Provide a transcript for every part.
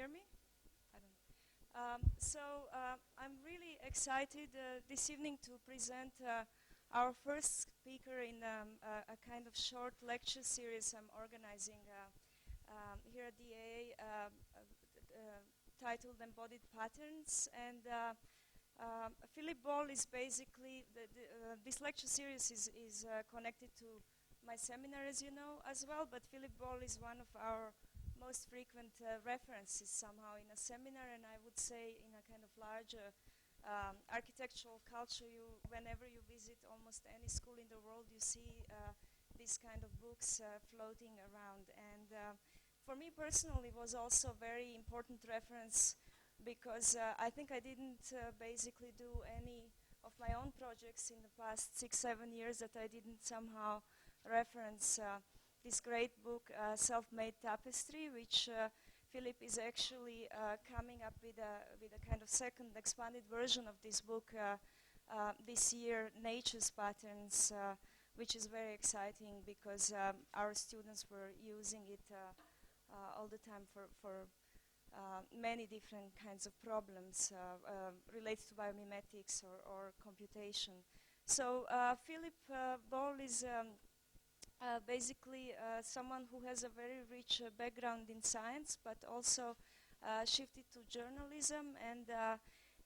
hear me? I don't I'm really excited this evening to present our first speaker in a kind of short lecture series I'm organizing here at the AA titled Embodied Patterns. And Philip Ball is basically, this lecture series is connected to my seminar, as you know, as well, but Philip Ball is one of our most frequent references somehow in a seminar, and I would say in a kind of larger architectural culture. Whenever you visit almost any school in the world, you see these kind of books floating around. And for me personally, it was also a very important reference because I think I didn't basically do any of my own projects in the past 6-7 years that I didn't somehow reference this great book, Self-Made Tapestry, which Philip is actually coming up with a kind of second expanded version of this book this year, Nature's Patterns, which is very exciting because our students were using it all the time for many different kinds of problems related to biomimetics or computation. So Philip Ball is basically someone who has a very rich background in science, but also shifted to journalism and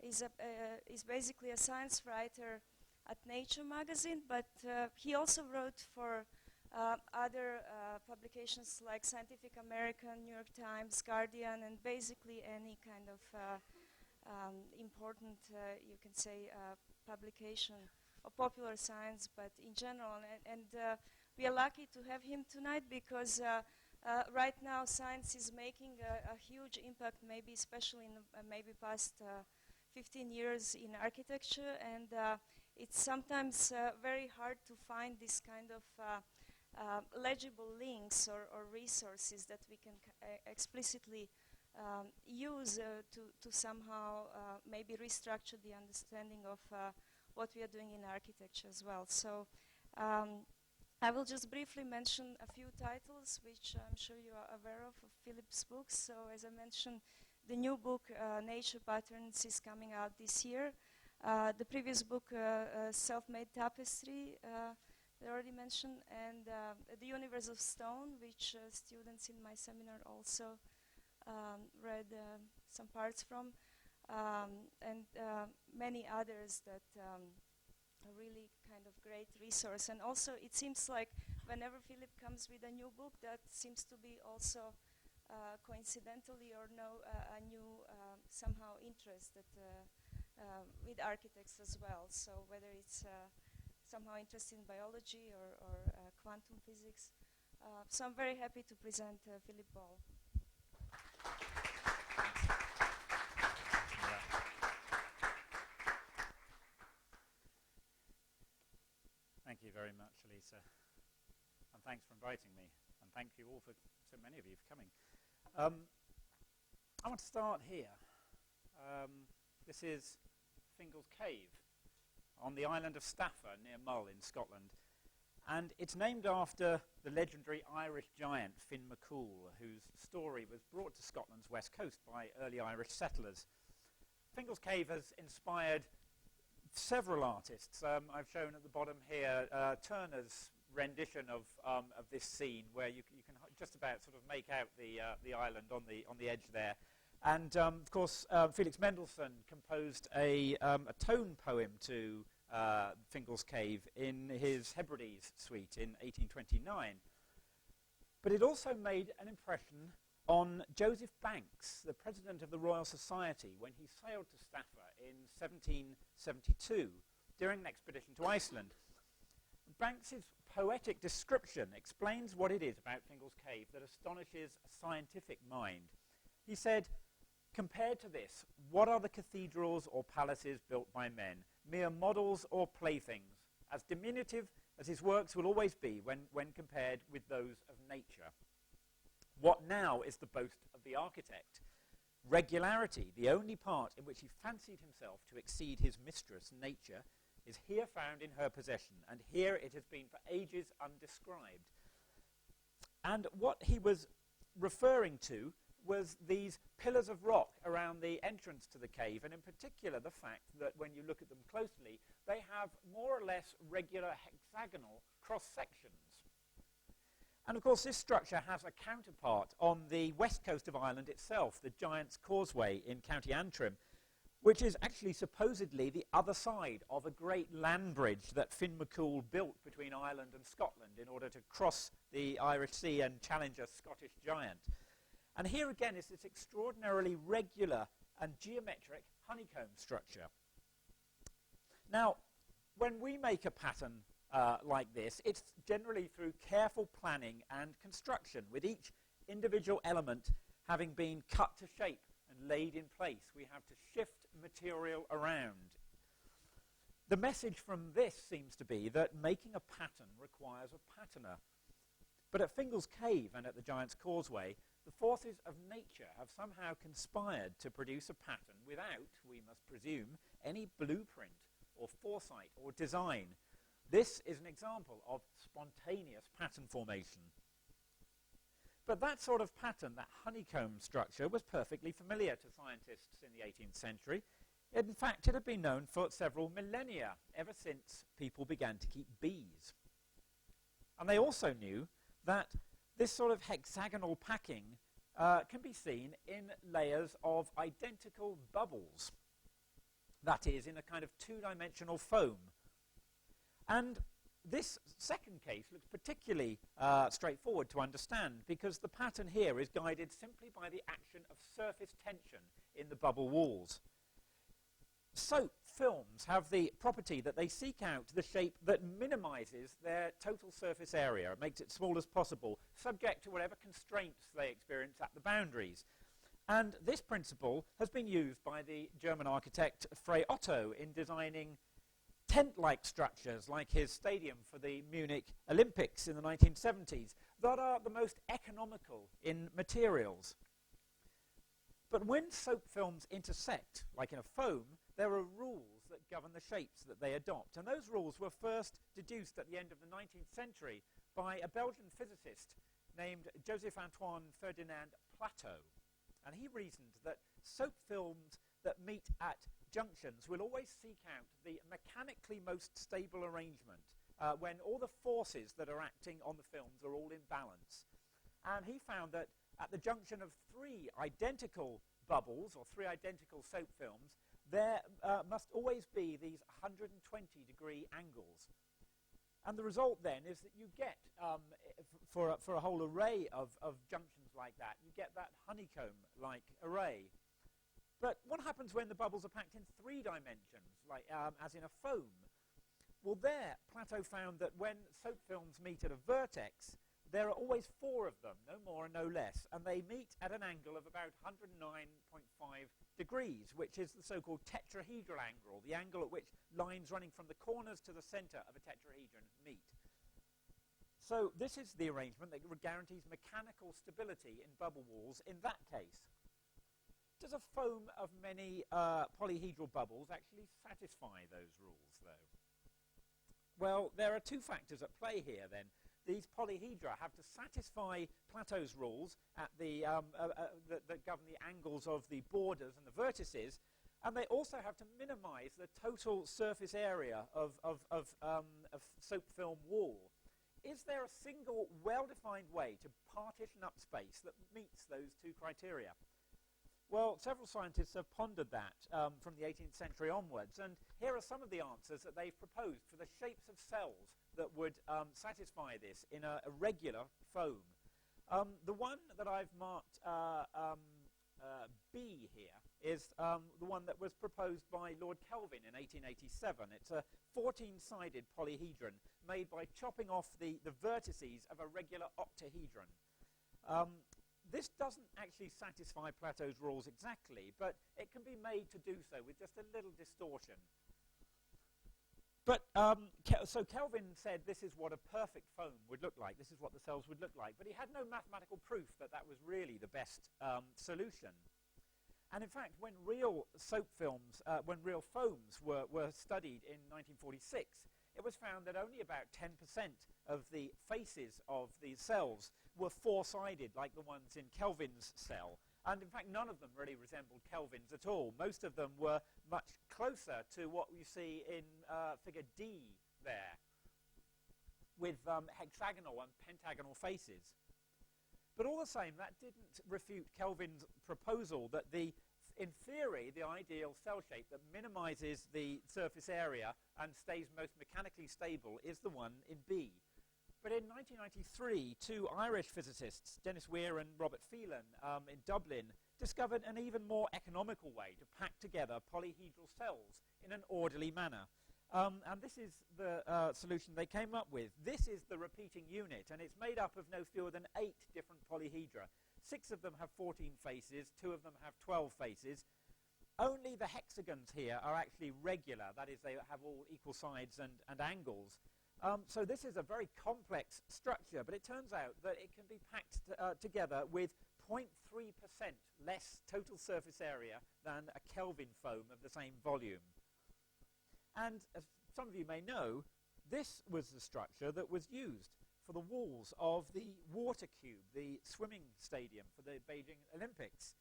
is basically a science writer at Nature magazine, but he also wrote for other publications like Scientific American, New York Times, Guardian, and basically any kind of important, you can say, publication of popular science, but in general. And we are lucky to have him tonight because right now science is making a huge impact, maybe especially in maybe past 15 years in architecture, and it's sometimes very hard to find this kind of legible links or resources that we can explicitly use to somehow maybe restructure the understanding of what we are doing in architecture as well. So I will just briefly mention a few titles, which I'm sure you are aware of Philip's books. So as I mentioned, the new book, Nature Patterns, is coming out this year. The previous book, Self-Made Tapestry, I already mentioned, and The Universe of Stone, which students in my seminar also read some parts from, and many others that a really kind of great resource. And also it seems like whenever Philip comes with a new book, that seems to be also coincidentally or no a new somehow interest that with architects as well. So whether it's somehow interested in biology or quantum physics. So I'm very happy to present Philip Ball. Thank you very much, Elisa, and thanks for inviting me, and thank you all for so many of you for coming. I want to start here. This is Fingal's Cave on the island of Staffa near Mull in Scotland, and it's named after the legendary Irish giant Finn McCool, whose story was brought to Scotland's west coast by early Irish settlers. Fingal's Cave has inspired several artists. I've shown at the bottom here Turner's rendition of this scene, where you can just about sort of make out the island on the edge there. And of course, Felix Mendelssohn composed a tone poem to Fingal's Cave in his Hebrides suite in 1829. But it also made an impression on Joseph Banks, the president of the Royal Society, when he sailed to Staffa in 1772 during an expedition to Iceland. Banks's poetic description explains what it is about Fingal's Cave that astonishes a scientific mind. He said, "Compared to this, what are the cathedrals or palaces built by men? Mere models or playthings, as diminutive as his works will always be when compared with those of nature. What now is the boast of the architect? Regularity, the only part in which he fancied himself to exceed his mistress, nature, is here found in her possession, and here it has been for ages undescribed." And what he was referring to was these pillars of rock around the entrance to the cave, and in particular the fact that when you look at them closely, they have more or less regular hexagonal cross-sections. And of course, this structure has a counterpart on the west coast of Ireland itself, the Giant's Causeway in County Antrim, which is actually supposedly the other side of a great land bridge that Finn McCool built between Ireland and Scotland in order to cross the Irish Sea and challenge a Scottish giant. And here again is this extraordinarily regular and geometric honeycomb structure. Now, when we make a pattern like this, it's generally through careful planning and construction, with each individual element having been cut to shape and laid in place. We have to shift material around. The message from this seems to be that making a pattern requires a patterner. But at Fingal's Cave and at the Giant's Causeway, the forces of nature have somehow conspired to produce a pattern without, we must presume, any blueprint or foresight or design. This is an example of spontaneous pattern formation. But that sort of pattern, that honeycomb structure, was perfectly familiar to scientists in the 18th century. In fact, it had been known for several millennia, ever since people began to keep bees. And they also knew that this sort of hexagonal packing can be seen in layers of identical bubbles. That is, in a kind of two-dimensional foam. And this second case looks particularly straightforward to understand, because the pattern here is guided simply by the action of surface tension in the bubble walls. Soap films have the property that they seek out the shape that minimizes their total surface area. It makes it small as possible, subject to whatever constraints they experience at the boundaries. And this principle has been used by the German architect Frey Otto in designing tent-like structures like his stadium for the Munich Olympics in the 1970s that are the most economical in materials. But when soap films intersect, like in a foam, there are rules that govern the shapes that they adopt. And those rules were first deduced at the end of the 19th century by a Belgian physicist named Joseph-Antoine Ferdinand Plateau. And he reasoned that soap films that meet at junctions will always seek out the mechanically most stable arrangement when all the forces that are acting on the films are all in balance. And he found that at the junction of three identical bubbles, or three identical soap films, there must always be these 120-degree angles. And the result then is that you get, for a whole array of junctions like that, you get that honeycomb-like array. But what happens when the bubbles are packed in three dimensions, like as in a foam? Well, there, Plateau found that when soap films meet at a vertex, there are always four of them, no more and no less, and they meet at an angle of about 109.5 degrees, which is the so-called tetrahedral angle, the angle at which lines running from the corners to the center of a tetrahedron meet. So this is the arrangement that guarantees mechanical stability in bubble walls in that case. Does a foam of many polyhedral bubbles actually satisfy those rules, though? Well, there are two factors at play here, then. These polyhedra have to satisfy Plateau's rules at the, that govern the angles of the borders and the vertices, and they also have to minimize the total surface area of soap film wall. Is there a single well-defined way to partition up space that meets those two criteria? Well, several scientists have pondered that from the 18th century onwards, and here are some of the answers that they've proposed for the shapes of cells that would satisfy this in a regular foam. The one that I've marked B here is the one that was proposed by Lord Kelvin in 1887. It's a 14-sided polyhedron made by chopping off the vertices of a regular octahedron. This doesn't actually satisfy Plateau's rules exactly, but it can be made to do so with just a little distortion. But so Kelvin said this is what a perfect foam would look like, this is what the cells would look like, but he had no mathematical proof that that was really the best solution. And in fact, when real soap films, when real foams were studied in 1946, it was found that only about 10% of the faces of these cells were four-sided, like the ones in Kelvin's cell. And in fact, none of them really resembled Kelvin's at all. Most of them were much closer to what you see in figure D there, with hexagonal and pentagonal faces. But all the same, that didn't refute Kelvin's proposal that in theory, the ideal cell shape that minimizes the surface area and stays most mechanically stable is the one in B. But in 1993, two Irish physicists, Dennis Weir and Robert Phelan, in Dublin, discovered an even more economical way to pack together polyhedral cells in an orderly manner. And this is the solution they came up with. This is the repeating unit, and it's made up of no fewer than 8 different polyhedra. 6 of them have 14 faces, 2 of them have 12 faces. Only the hexagons here are actually regular, that is, they have all equal sides and angles. So this is a very complex structure, but it turns out that it can be packed together with 0.3% less total surface area than a Kelvin foam of the same volume. And as some of you may know, this was the structure that was used for the walls of the water cube, the swimming stadium for the Beijing Olympics.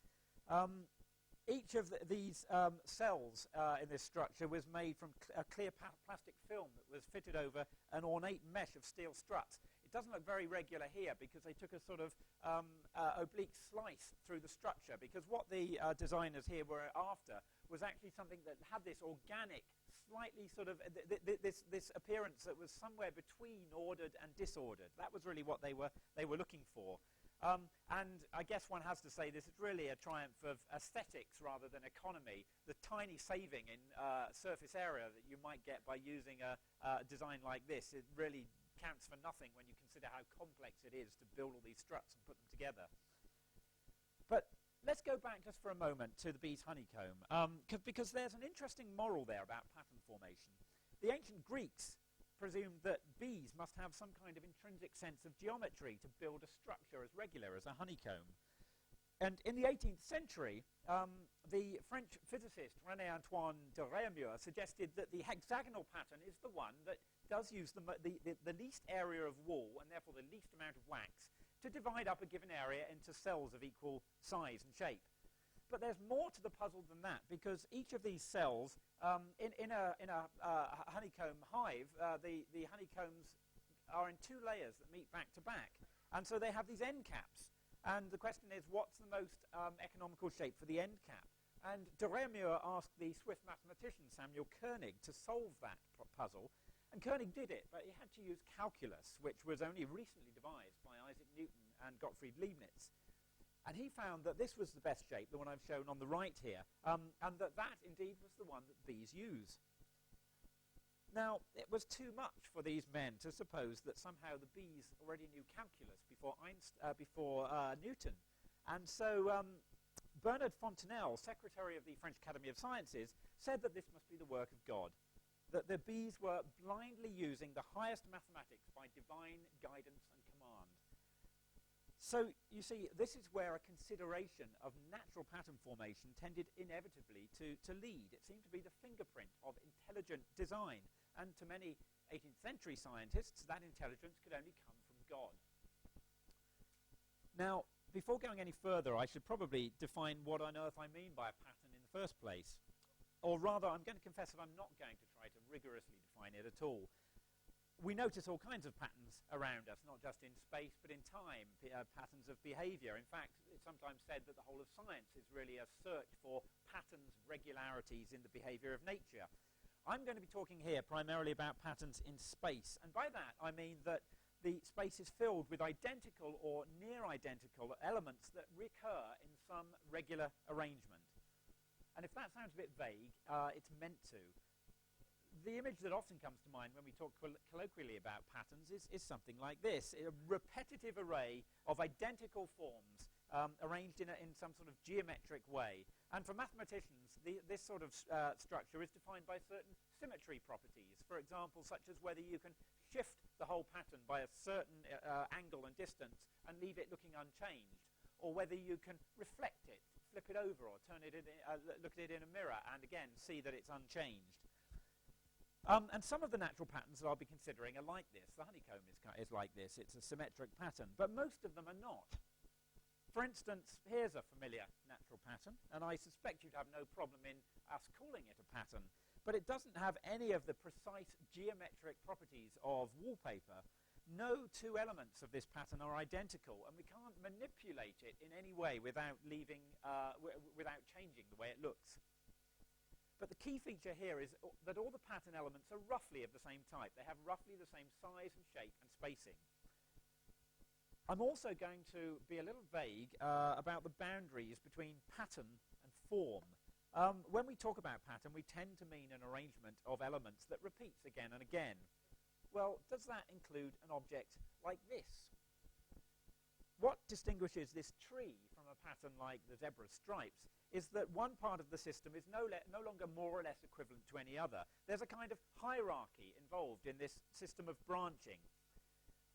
Each of these cells in this structure was made from a clear plastic film that was fitted over an ornate mesh of steel struts. It doesn't look very regular here because they took a sort of oblique slice through the structure, because what the designers here were after was actually something that had this organic, slightly sort of this appearance that was somewhere between ordered and disordered. That was really what they were looking for. And I guess one has to say this is really a triumph of aesthetics rather than economy. The tiny saving in surface area that you might get by using a design like this, it really counts for nothing when you consider how complex it is to build all these struts and put them together. But let's go back just for a moment to the bee's honeycomb, because there's an interesting moral there about pattern formation. The ancient Greeks presumed that bees must have some kind of intrinsic sense of geometry to build a structure as regular as a honeycomb. And in the 18th century, the French physicist René-Antoine de Réaumur suggested that the hexagonal pattern is the one that does use the least area of wall, and therefore the least amount of wax, to divide up a given area into cells of equal size and shape. But there's more to the puzzle than that, because each of these cells, in a honeycomb hive, the honeycombs are in 2 layers that meet back to back. And so they have these end caps. And the question is, what's the most economical shape for the end cap? And de Réaumur asked the Swiss mathematician Samuel Koenig to solve that puzzle. And Koenig did it, but he had to use calculus, which was only recently devised by Isaac Newton and Gottfried Leibniz. And he found that this was the best shape, the one I've shown on the right here, and that indeed was the one that bees use. Now, it was too much for these men to suppose that somehow the bees already knew calculus before Newton. And so Bernard Fontenelle, secretary of the French Academy of Sciences, said that this must be the work of God, that the bees were blindly using the highest mathematics by divine guidance and command. So, you see, this is where a consideration of natural pattern formation tended inevitably to lead. It seemed to be the fingerprint of intelligent design. And to many 18th century scientists, that intelligence could only come from God. Now, before going any further, I should probably define what on earth I mean by a pattern in the first place. Or rather, I'm going to confess that I'm not going to try to rigorously define it at all. We notice all kinds of patterns around us, not just in space, but in time, patterns of behavior. In fact, it's sometimes said that the whole of science is really a search for patterns, regularities in the behavior of nature. I'm going to be talking here primarily about patterns in space, and by that I mean that the space is filled with identical or near identical elements that recur in some regular arrangement. And if that sounds a bit vague, it's meant to. The image that often comes to mind when we talk colloquially about patterns is something like this: a repetitive array of identical forms arranged in some sort of geometric way. And for mathematicians, this sort of structure is defined by certain symmetry properties. For example, such as whether you can shift the whole pattern by a certain angle and distance and leave it looking unchanged, or whether you can reflect it, flip it over, or turn it look at it in a mirror and again see that it's unchanged. And some of the natural patterns that I'll be considering are like this. The honeycomb is like this. It's a symmetric pattern, but most of them are not. For instance, here's a familiar natural pattern, and I suspect you'd have no problem in us calling it a pattern, but it doesn't have any of the precise geometric properties of wallpaper. No two elements of this pattern are identical, and we can't manipulate it in any way without without changing the way it looks. But the key feature here is that all the pattern elements are roughly of the same type. They have roughly the same size and shape and spacing. I'm also going to be a little vague about the boundaries between pattern and form. When we talk about pattern, we tend to mean an arrangement of elements that repeats again and again. Well, does that include an object like this? What distinguishes this tree from a pattern like the zebra stripes is that one part of the system is no longer more or less equivalent to any other. There's a kind of hierarchy involved in this system of branching.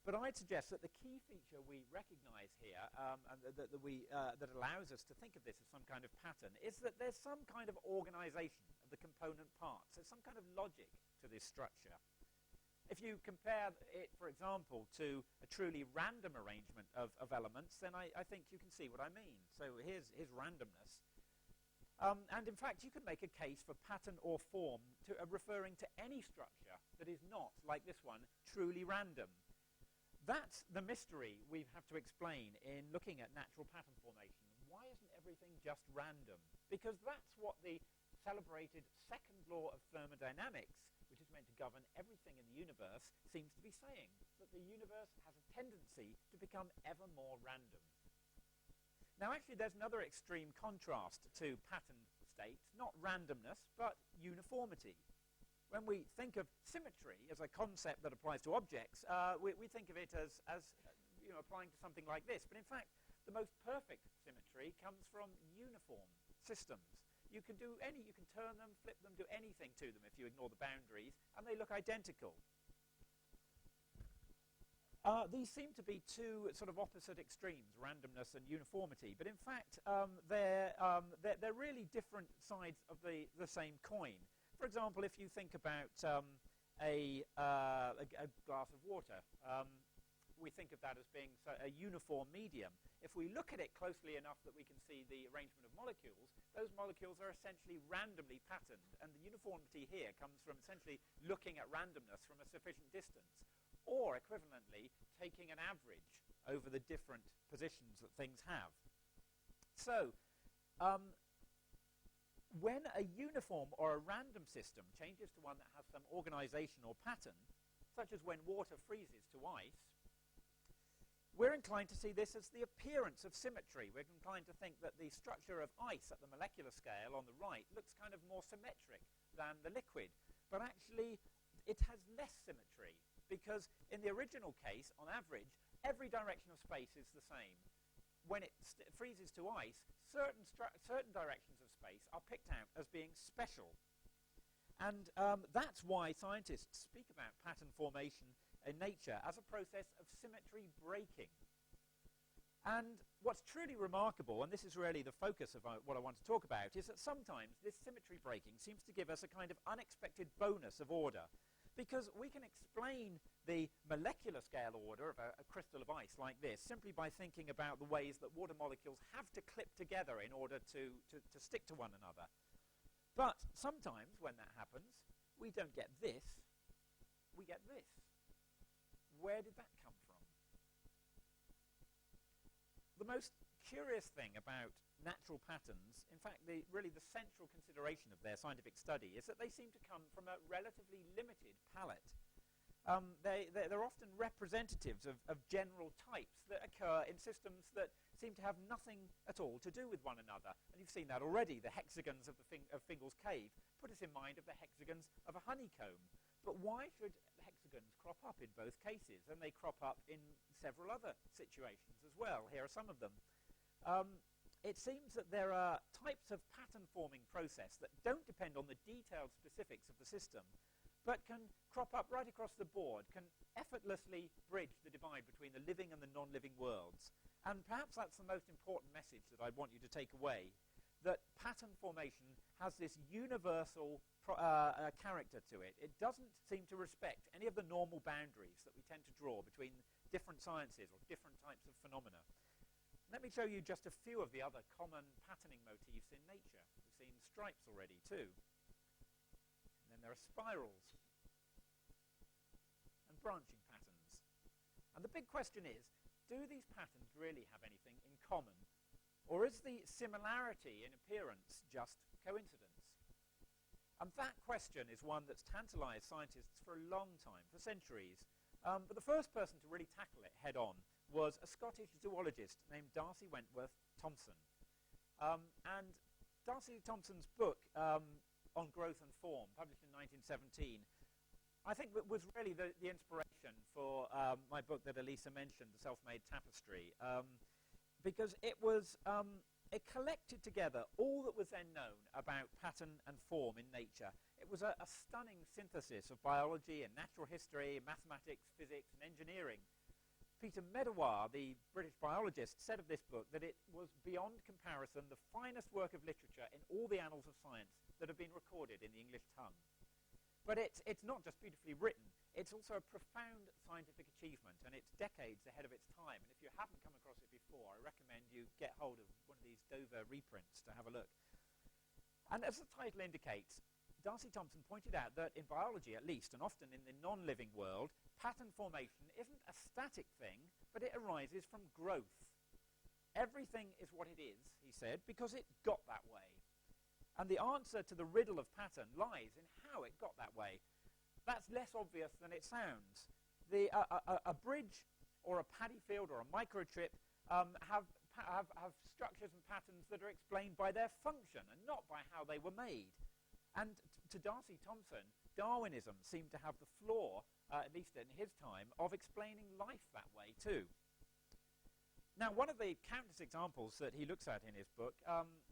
But I'd suggest that the key feature we recognize here, and that allows us to think of this as some kind of pattern, is that there's some kind of organization of the component parts. There's some kind of logic to this structure. If you compare it, for example, to a truly random arrangement of elements, then I think you can see what I mean. So here's randomness. And in fact, you could make a case for pattern or form referring to any structure that is not, like this one, truly random. That's the mystery we have to explain in looking at natural pattern formation. Why isn't everything just random? Because that's what the celebrated second law of thermodynamics, which is meant to govern everything in the universe, seems to be saying, that the universe has a tendency to become ever more random. Now, actually, there's another extreme contrast to pattern states, not randomness, but uniformity. When we think of symmetry as a concept that applies to objects, we think of it as applying to something like this. But in fact, the most perfect symmetry comes from uniform systems. You can turn them, flip them, do anything to them if you ignore the boundaries, and they look identical. These seem to be two sort of opposite extremes, randomness and uniformity. But in fact, they're really different sides of the same coin. For example, if you think about a glass of water, we think of that as being a uniform medium. If we look at it closely enough that we can see the arrangement of molecules, those molecules are essentially randomly patterned. And the uniformity here comes from essentially looking at randomness from a sufficient distance, or equivalently, taking an average over the different positions that things have. So, when a uniform or a random system changes to one that has some organization or pattern, such as when water freezes to ice, we're inclined to see this as the appearance of symmetry. We're inclined to think that the structure of ice at the molecular scale on the right looks kind of more symmetric than the liquid. But actually, it has less symmetry, because in the original case, on average, every direction of space is the same. When it freezes to ice, certain directions of space are picked out as being special. And that's why scientists speak about pattern formation in nature as a process of symmetry breaking. And what's truly remarkable, and this is really the focus of what I want to talk about, is that sometimes this symmetry breaking seems to give us a kind of unexpected bonus of order. Because we can explain the molecular scale order of a crystal of ice like this simply by thinking about the ways that water molecules have to clip together in order to stick to one another. But sometimes when that happens, we don't get this, we get this. Where did that come from? The most curious thing about natural patterns, in fact, really the central consideration of their scientific study, is that they seem to come from a relatively limited palette. They're often representatives of general types that occur in systems that seem to have nothing at all to do with one another. And you've seen that already. The hexagons of Fingal's cave put us in mind of the hexagons of a honeycomb. But why should hexagons crop up in both cases? And they crop up in several other situations as well. Here are some of them. It seems that there are types of pattern-forming process that don't depend on the detailed specifics of the system, but can crop up right across the board, can effortlessly bridge the divide between the living and the non-living worlds. And perhaps that's the most important message that I want you to take away. that pattern formation has this universal character to it. It doesn't seem to respect any of the normal boundaries that we tend to draw between different sciences or different types of phenomena. Let me show you just a few of the other common patterning motifs in nature. We've seen stripes already too. And then there are spirals and branching patterns. And the big question is, do these patterns really have anything in common? Or is the similarity in appearance just coincidence? And that question is one that's tantalized scientists for a long time, for centuries. But the first person to really tackle it head on was a Scottish zoologist named Darcy Wentworth Thompson. And Darcy Thompson's book on growth and form, published in 1917, I think was really the inspiration for my book that Elisa mentioned, The Self-Made Tapestry, because it was it collected together all that was then known about pattern and form in nature. It was a stunning synthesis of biology and natural history, mathematics, physics, and engineering. Peter Medawar, the British biologist, said of this book that it was beyond comparison the finest work of literature in all the annals of science that have been recorded in the English tongue. But it's not just beautifully written, it's also a profound scientific achievement, and it's decades ahead of its time. And if you haven't come across it before, I recommend you get hold of one of these Dover reprints to have a look. And as the title indicates, Darcy Thompson pointed out that in biology at least, and often in the non-living world, pattern formation isn't a static thing, but it arises from growth. Everything is what it is, he said, because it got that way. And the answer to the riddle of pattern lies in how it got that way. That's less obvious than it sounds. A bridge or a paddy field or a microchip have structures and patterns that are explained by their function and not by how they were made. And to Darcy Thompson, Darwinism seemed to have the flaw, at least in his time, of explaining life that way too. Now, one of the countless examples that he looks at in his book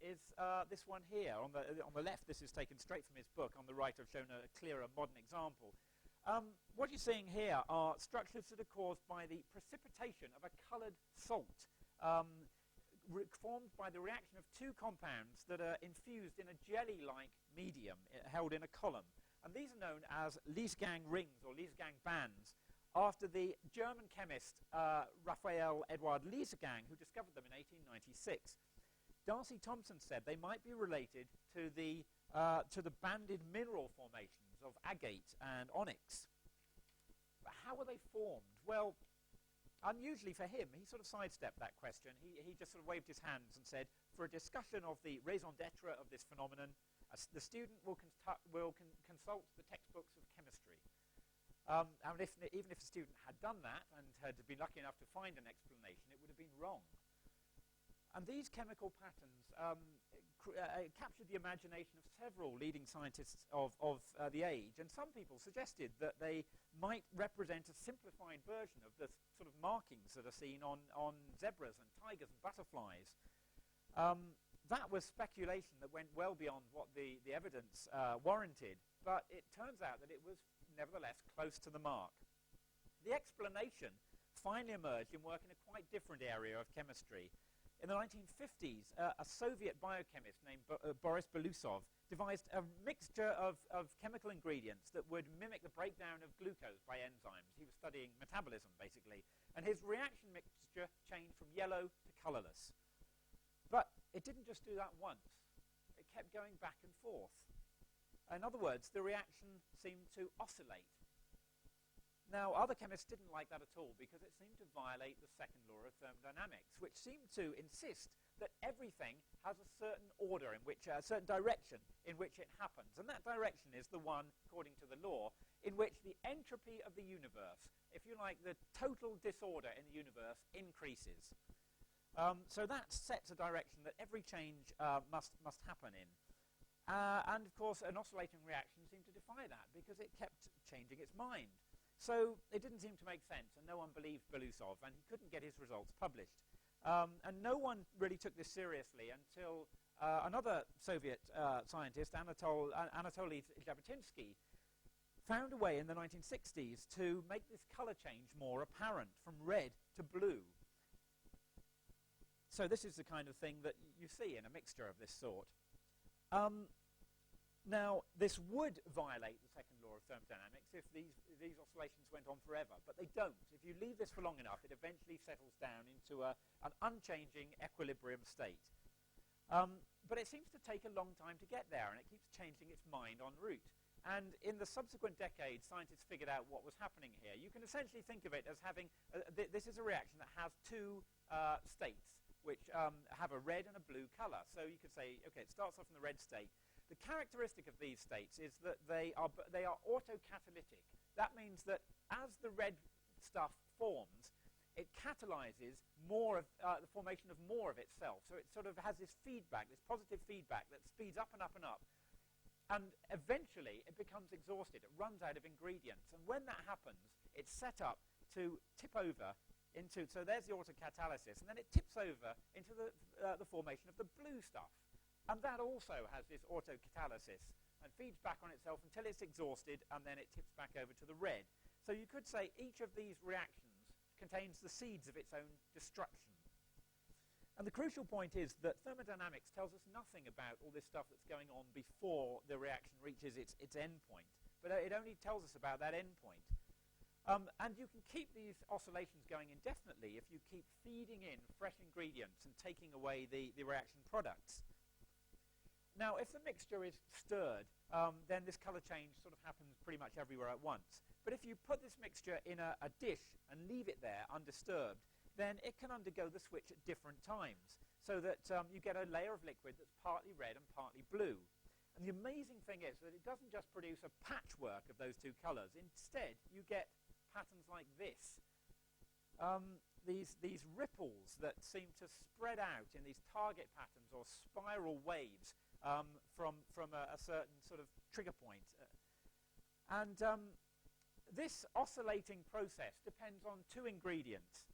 is this one here. On the left, this is taken straight from his book. On the right, I've shown a clearer modern example. What you're seeing here are structures that are caused by the precipitation of a coloured salt formed by the reaction of two compounds that are infused in a jelly-like medium held in a column. And these are known as Liesgang rings or Liesgang bands, after the German chemist Raphael Eduard Liesgang, who discovered them in 1896. Darcy Thompson said they might be related to the banded mineral formations of agate and onyx. But how were they formed? Well, unusually for him, he sort of sidestepped that question. He just sort of waved his hands and said, for a discussion of the raison d'etre of this phenomenon, the student will consult the textbooks of chemistry. And even if the student had done that and had been lucky enough to find an explanation, it would have been wrong. And these chemical patterns captured the imagination of several leading scientists of the age, and some people suggested that they might represent a simplified version of the sort of markings that are seen on zebras and tigers and butterflies. That was speculation that went well beyond what the evidence warranted, but it turns out that it was nevertheless close to the mark. The explanation finally emerged in work in a quite different area of chemistry. In the 1950s, a Soviet biochemist named Boris Belousov devised a mixture of chemical ingredients that would mimic the breakdown of glucose by enzymes. He was studying metabolism, basically. And his reaction mixture changed from yellow to colorless. But it didn't just do that once. It kept going back and forth. In other words, the reaction seemed to oscillate. Now, other chemists didn't like that at all because it seemed to violate the second law of thermodynamics, which seemed to insist that everything has a certain order in which, a certain direction in which it happens. And that direction is the one, according to the law, in which the entropy of the universe, if you like, the total disorder in the universe increases. So that sets a direction that every change must happen in. And, of course, an oscillating reaction seemed to defy that because it kept changing its mind. So it didn't seem to make sense, and no one believed Belousov, and he couldn't get his results published. And no one really took this seriously until another Soviet scientist, Anatoly Jabotinsky, found a way in the 1960s to make this color change more apparent, from red to blue. So this is the kind of thing that you see in a mixture of this sort. Now, this would violate the second law of thermodynamics if these oscillations went on forever, but they don't. If you leave this for long enough, it eventually settles down into an unchanging equilibrium state. But it seems to take a long time to get there, and it keeps changing its mind en route. And in the subsequent decades, scientists figured out what was happening here. You can essentially think of it as having, this is a reaction that has two states, which have a red and a blue color. So you could say, okay, it starts off in the red state. The characteristic of these states is that they are autocatalytic. That means that as the red stuff forms, it catalyzes more of the formation of more of itself. So it sort of has this feedback, this positive feedback that speeds up and up and up. And eventually, it becomes exhausted. It runs out of ingredients. And when that happens, it's set up to tip over into, so there's the autocatalysis, and then it tips over into the formation of the blue stuff. And that also has this autocatalysis and feeds back on itself until it's exhausted, and then it tips back over to the red. So you could say each of these reactions contains the seeds of its own destruction. And the crucial point is that thermodynamics tells us nothing about all this stuff that's going on before the reaction reaches its end point. But it only tells us about that end point. And you can keep these oscillations going indefinitely if you keep feeding in fresh ingredients and taking away the reaction products. Now, if the mixture is stirred, then this color change sort of happens pretty much everywhere at once. But if you put this mixture in a dish and leave it there undisturbed, then it can undergo the switch at different times, so that you get a layer of liquid that's partly red and partly blue. And the amazing thing is that it doesn't just produce a patchwork of those two colors. Instead, you get patterns like this. These ripples that seem to spread out in these target patterns or spiral waves from a certain sort of trigger point. This oscillating process depends on two ingredients.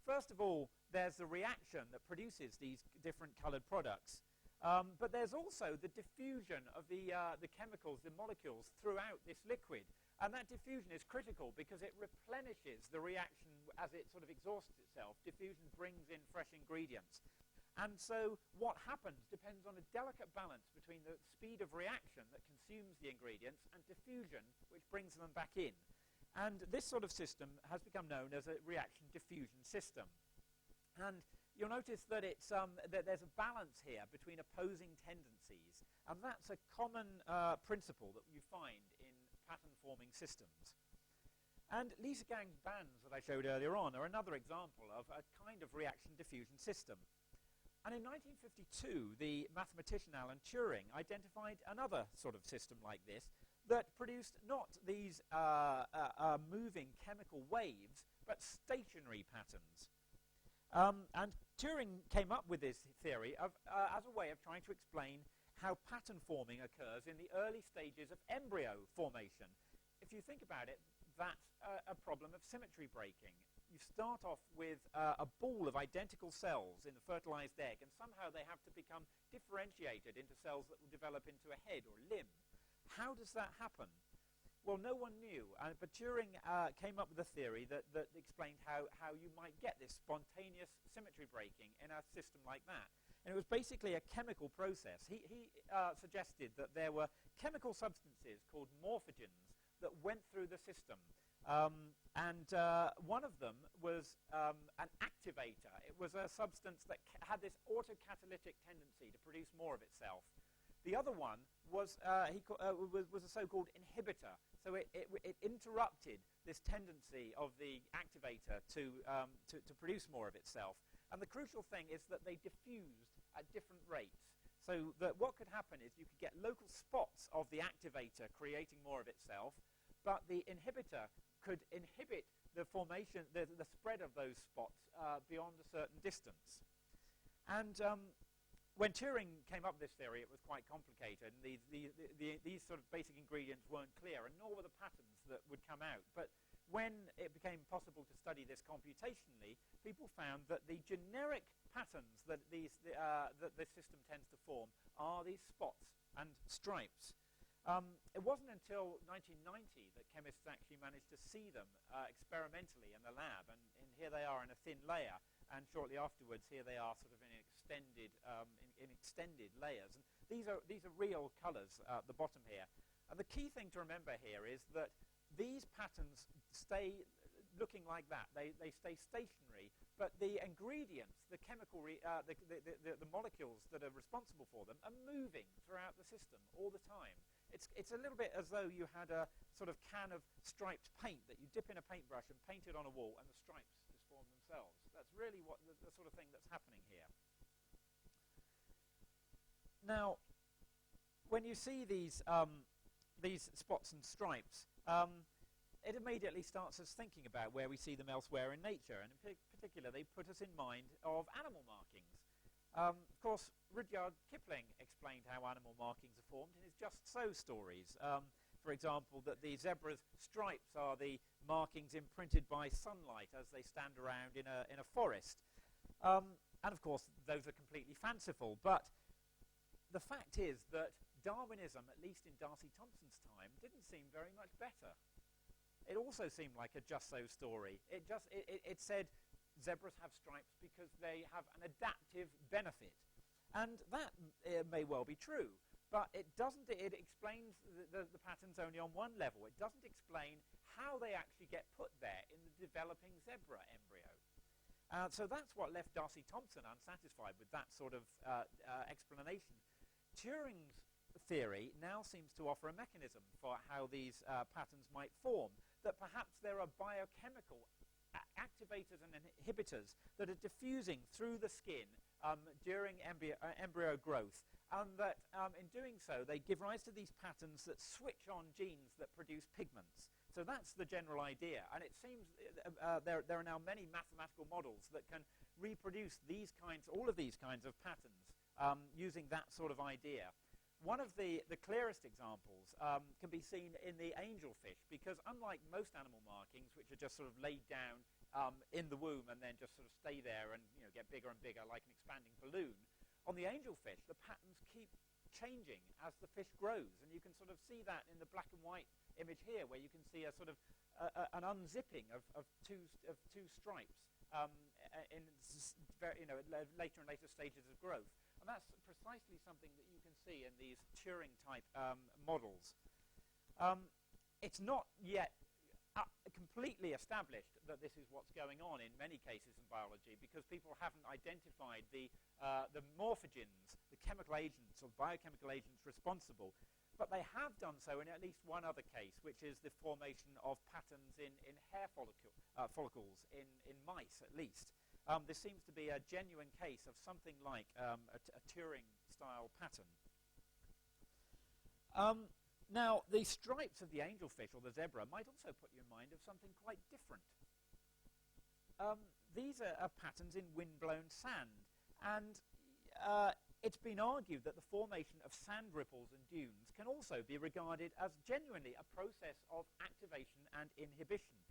First of all, there's the reaction that produces these different colored products. But there's also the diffusion of the chemicals, the molecules, throughout this liquid. And that diffusion is critical because it replenishes the reaction as it sort of exhausts itself. Diffusion brings in fresh ingredients. And so what happens depends on a delicate balance between the speed of reaction that consumes the ingredients and diffusion, which brings them back in. And this sort of system has become known as a reaction diffusion system. And you'll notice that that there's a balance here between opposing tendencies. And that's a common principle that you find in pattern-forming systems. And Hexagons bands that I showed earlier on are another example of a kind of reaction diffusion system. And in 1952, the mathematician Alan Turing identified another sort of system like this that produced not these moving chemical waves, but stationary patterns. And Turing came up with this theory as a way of trying to explain how pattern forming occurs in the early stages of embryo formation. If you think about it, that's a problem of symmetry breaking. You start off with a ball of identical cells in the fertilized egg, and somehow they have to become differentiated into cells that will develop into a head or a limb. How does that happen? Well, no one knew, but Turing came up with a theory that explained how you might get this spontaneous symmetry breaking in a system like that. And it was basically a chemical process. He suggested that there were chemical substances called morphogens that went through the system. One of them was an activator. It was a substance that had this autocatalytic tendency to produce more of itself. The other one was a so-called inhibitor. So it interrupted this tendency of the activator to produce more of itself. And the crucial thing is that they diffused at different rates. So that what could happen is you could get local spots of the activator creating more of itself, but the inhibitor could inhibit the formation, the spread of those spots beyond a certain distance. And when Turing came up with this theory, it was quite complicated. And these sort of basic ingredients weren't clear, and nor were the patterns that would come out. But when it became possible to study this computationally, people found that the generic patterns that this system tends to form are these spots and stripes. It wasn't until 1990 that chemists actually managed to see them experimentally in the lab, and here they are in a thin layer. and shortly afterwards, here they are sort of in extended layers. And these are real colours at the bottom here. And the key thing to remember here is that these patterns stay looking like that. They stay stationary, but the ingredients, the chemical, the molecules that are responsible for them are moving throughout the system all the time. It's a little bit as though you had a sort of can of striped paint that you dip in a paintbrush and paint it on a wall, and the stripes just form themselves. That's really what the sort of thing that's happening here. Now, when you see these spots and stripes, it immediately starts us thinking about where we see them elsewhere in nature, and in particular, they put us in mind of animal markings. Of course, Rudyard Kipling explained how animal markings are formed in his Just So stories. For example, that the zebra's stripes are the markings imprinted by sunlight as they stand around in a forest. And of course, those are completely fanciful, but the fact is that Darwinism, at least in Darcy Thompson's time, didn't seem very much better. It also seemed like a Just So story. It said zebras have stripes because they have an adaptive benefit. And that may well be true, but it explains the patterns only on one level. It doesn't explain how they actually get put there in the developing zebra embryo. So that's what left Darcy Thompson unsatisfied with that sort of explanation. Turing's theory now seems to offer a mechanism for how these patterns might form, that perhaps there are biochemical activators and inhibitors that are diffusing through the skin during embryo growth, and that in doing so they give rise to these patterns that switch on genes that produce pigments. So that's the general idea, and it seems there are now many mathematical models that can reproduce all of these kinds of patterns using that sort of idea. One of the clearest examples can be seen in the angelfish, because unlike most animal markings, which are just sort of laid down in the womb and then just sort of stay there and get bigger and bigger like an expanding balloon, on the angelfish, the patterns keep changing as the fish grows. And you can sort of see that in the black and white image here, where you can see a sort of an unzipping of two stripes in later and later stages of growth. And that's precisely something that you can see in these Turing-type models. It's not yet completely established that this is what's going on in many cases in biology, because people haven't identified the morphogens, the chemical agents or biochemical agents responsible. But they have done so in at least one other case, which is the formation of patterns in hair follicles in mice, at least. This seems to be a genuine case of something like a Turing-style pattern. Now, the stripes of the angelfish or the zebra might also put you in mind of something quite different. These are patterns in wind-blown sand, and it's been argued that the formation of sand ripples and dunes can also be regarded as genuinely a process of activation and inhibition.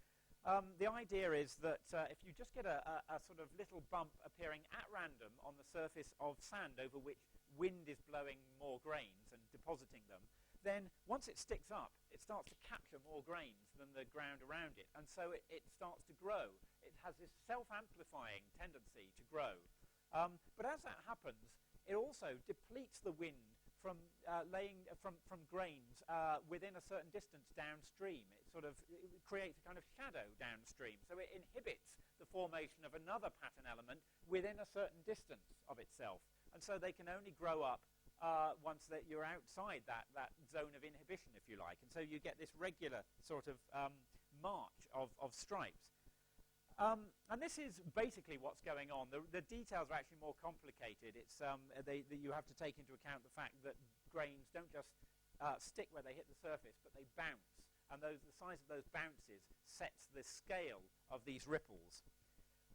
The idea is that if you just get a sort of little bump appearing at random on the surface of sand over which wind is blowing more grains and depositing them, then once it sticks up, it starts to capture more grains than the ground around it, and so it starts to grow. It has this self-amplifying tendency to grow. But as that happens, it also depletes the wind from grains within a certain distance downstream. It creates a kind of shadow downstream. So it inhibits the formation of another pattern element within a certain distance of itself. And so they can only grow up once that you're outside that zone of inhibition, if you like. And so you get this regular sort of march of stripes. And this is basically what's going on. The details are actually more complicated. You have to take into account the fact that grains don't just stick where they hit the surface, but they bounce. And the size of those bounces sets the scale of these ripples.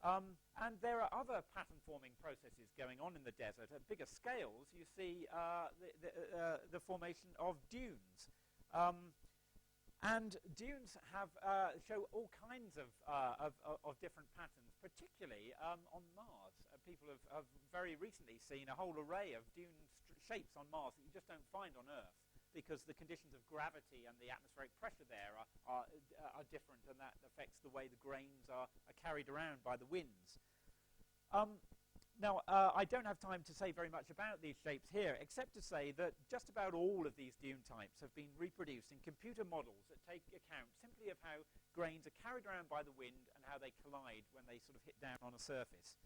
And there are other pattern-forming processes going on in the desert. At bigger scales, you see the formation of dunes. And dunes show all kinds of different patterns, particularly on Mars. People have very recently seen a whole array of dune shapes on Mars that you just don't find on Earth, because the conditions of gravity and the atmospheric pressure there are different, and that affects the way the grains are carried around by the winds. Now, I don't have time to say very much about these shapes here, except to say that just about all of these dune types have been reproduced in computer models that take account simply of how grains are carried around by the wind and how they collide when they sort of hit down on a surface.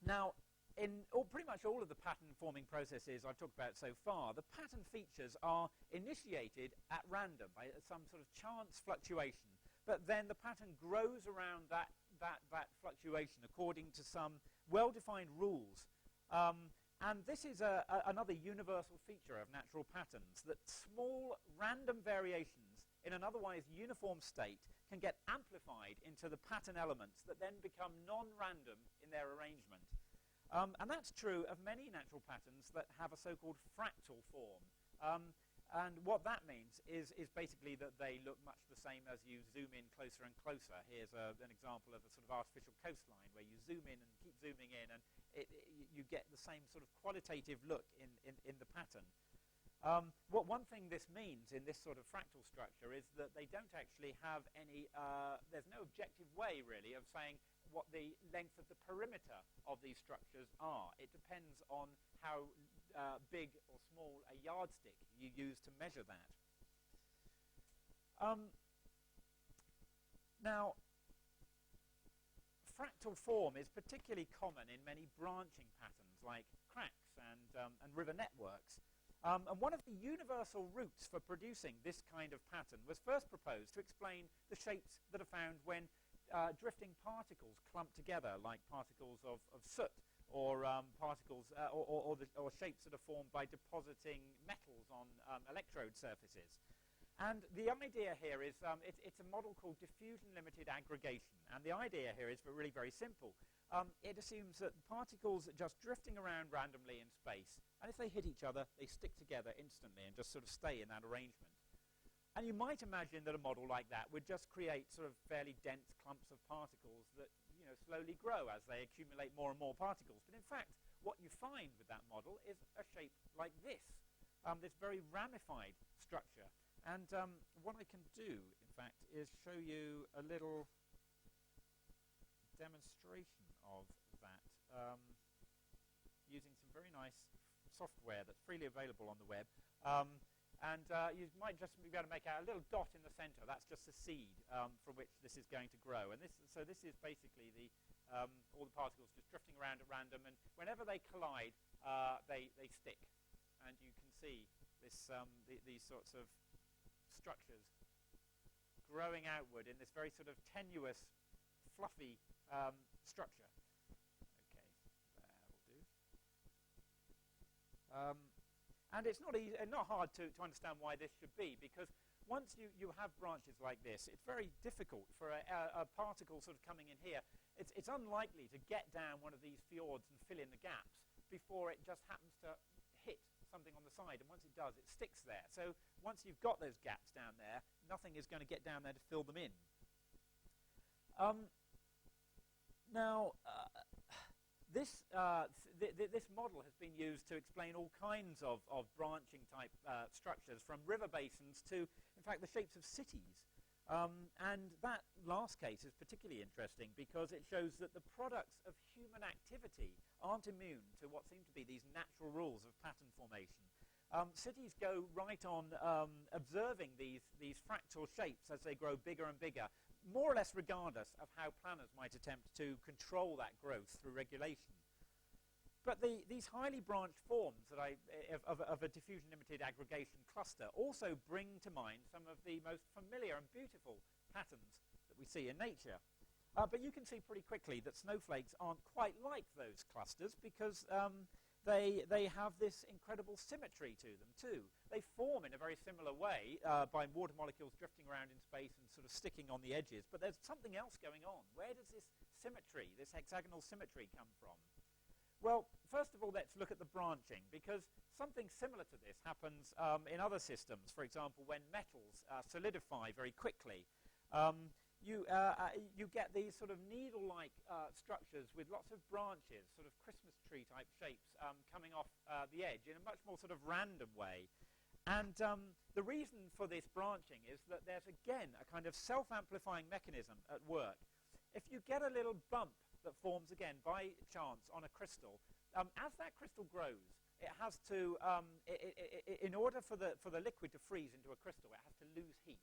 Now, in pretty much all of the pattern-forming processes I've talked about so far, the pattern features are initiated at random by some sort of chance fluctuation, but then the pattern grows around that fluctuation according to some well-defined rules. And this is another universal feature of natural patterns, that small random variations in an otherwise uniform state can get amplified into the pattern elements that then become non-random in their arrangement. And that's true of many natural patterns that have a so-called fractal form. And what that means is basically that they look much the same as you zoom in closer and closer. Here's an example of a sort of artificial coastline where you zoom in and keep zooming in, and you get the same sort of qualitative look in the pattern. One thing this means in this sort of fractal structure is that they don't actually have any, there's no objective way really of saying what the length of the perimeter of these structures are. It depends on how big or small a yardstick you use to measure that. Now, fractal form is particularly common in many branching patterns like cracks and river networks. And one of the universal routes for producing this kind of pattern was first proposed to explain the shapes that are found when drifting particles clump together, like particles of soot, or particles or shapes that are formed by depositing metals on electrode surfaces. And the idea here is it's a model called diffusion-limited aggregation. And the idea here is really very simple. It assumes that particles are just drifting around randomly in space, and if they hit each other, they stick together instantly and just sort of stay in that arrangement. And you might imagine that a model like that would just create sort of fairly dense clumps of particles that slowly grow as they accumulate more and more particles. But in fact, what you find with that model is a shape like this, this very ramified structure. And what I can do, in fact, is show you a little demonstration of that using some very nice software that's freely available on the web. And you might just be able to make out a little dot in the center. That's just a seed from which this is going to grow. And so this is basically all the particles just drifting around at random. And whenever they collide, they stick. And you can see this, these sorts of structures growing outward in this very sort of tenuous, fluffy structure. Okay, that'll do. And it's not hard to understand why this should be, because once you have branches like this, it's very difficult for a particle sort of coming in here. It's unlikely to get down one of these fjords and fill in the gaps before it just happens to hit something on the side. And once it does, it sticks there. So once you've got those gaps down there, nothing is going to get down there to fill them in. Now, this model has been used to explain all kinds of branching type structures, from river basins to, in fact, the shapes of cities. And that last case is particularly interesting because it shows that the products of human activity aren't immune to what seem to be these natural rules of pattern formation. Cities go right on observing these fractal shapes as they grow bigger and bigger, more or less regardless of how planners might attempt to control that growth through regulation. But these highly branched forms that of a diffusion-limited aggregation cluster also bring to mind some of the most familiar and beautiful patterns that we see in nature. But you can see pretty quickly that snowflakes aren't quite like those clusters, because they have this incredible symmetry to them too. They form in a very similar way by water molecules drifting around in space and sort of sticking on the edges. But there's something else going on. Where does this symmetry, this hexagonal symmetry, come from? Well, first of all, let's look at the branching, because something similar to this happens in other systems. For example, when metals solidify very quickly, you get these sort of needle-like structures with lots of branches, sort of Christmas tree type shapes coming off the edge in a much more sort of random way. And the reason for this branching is that there's, again, a kind of self-amplifying mechanism at work. If you get a little bump that forms, again, by chance on a crystal. As that crystal grows, it has to, in order for the liquid to freeze into a crystal, it has to lose heat.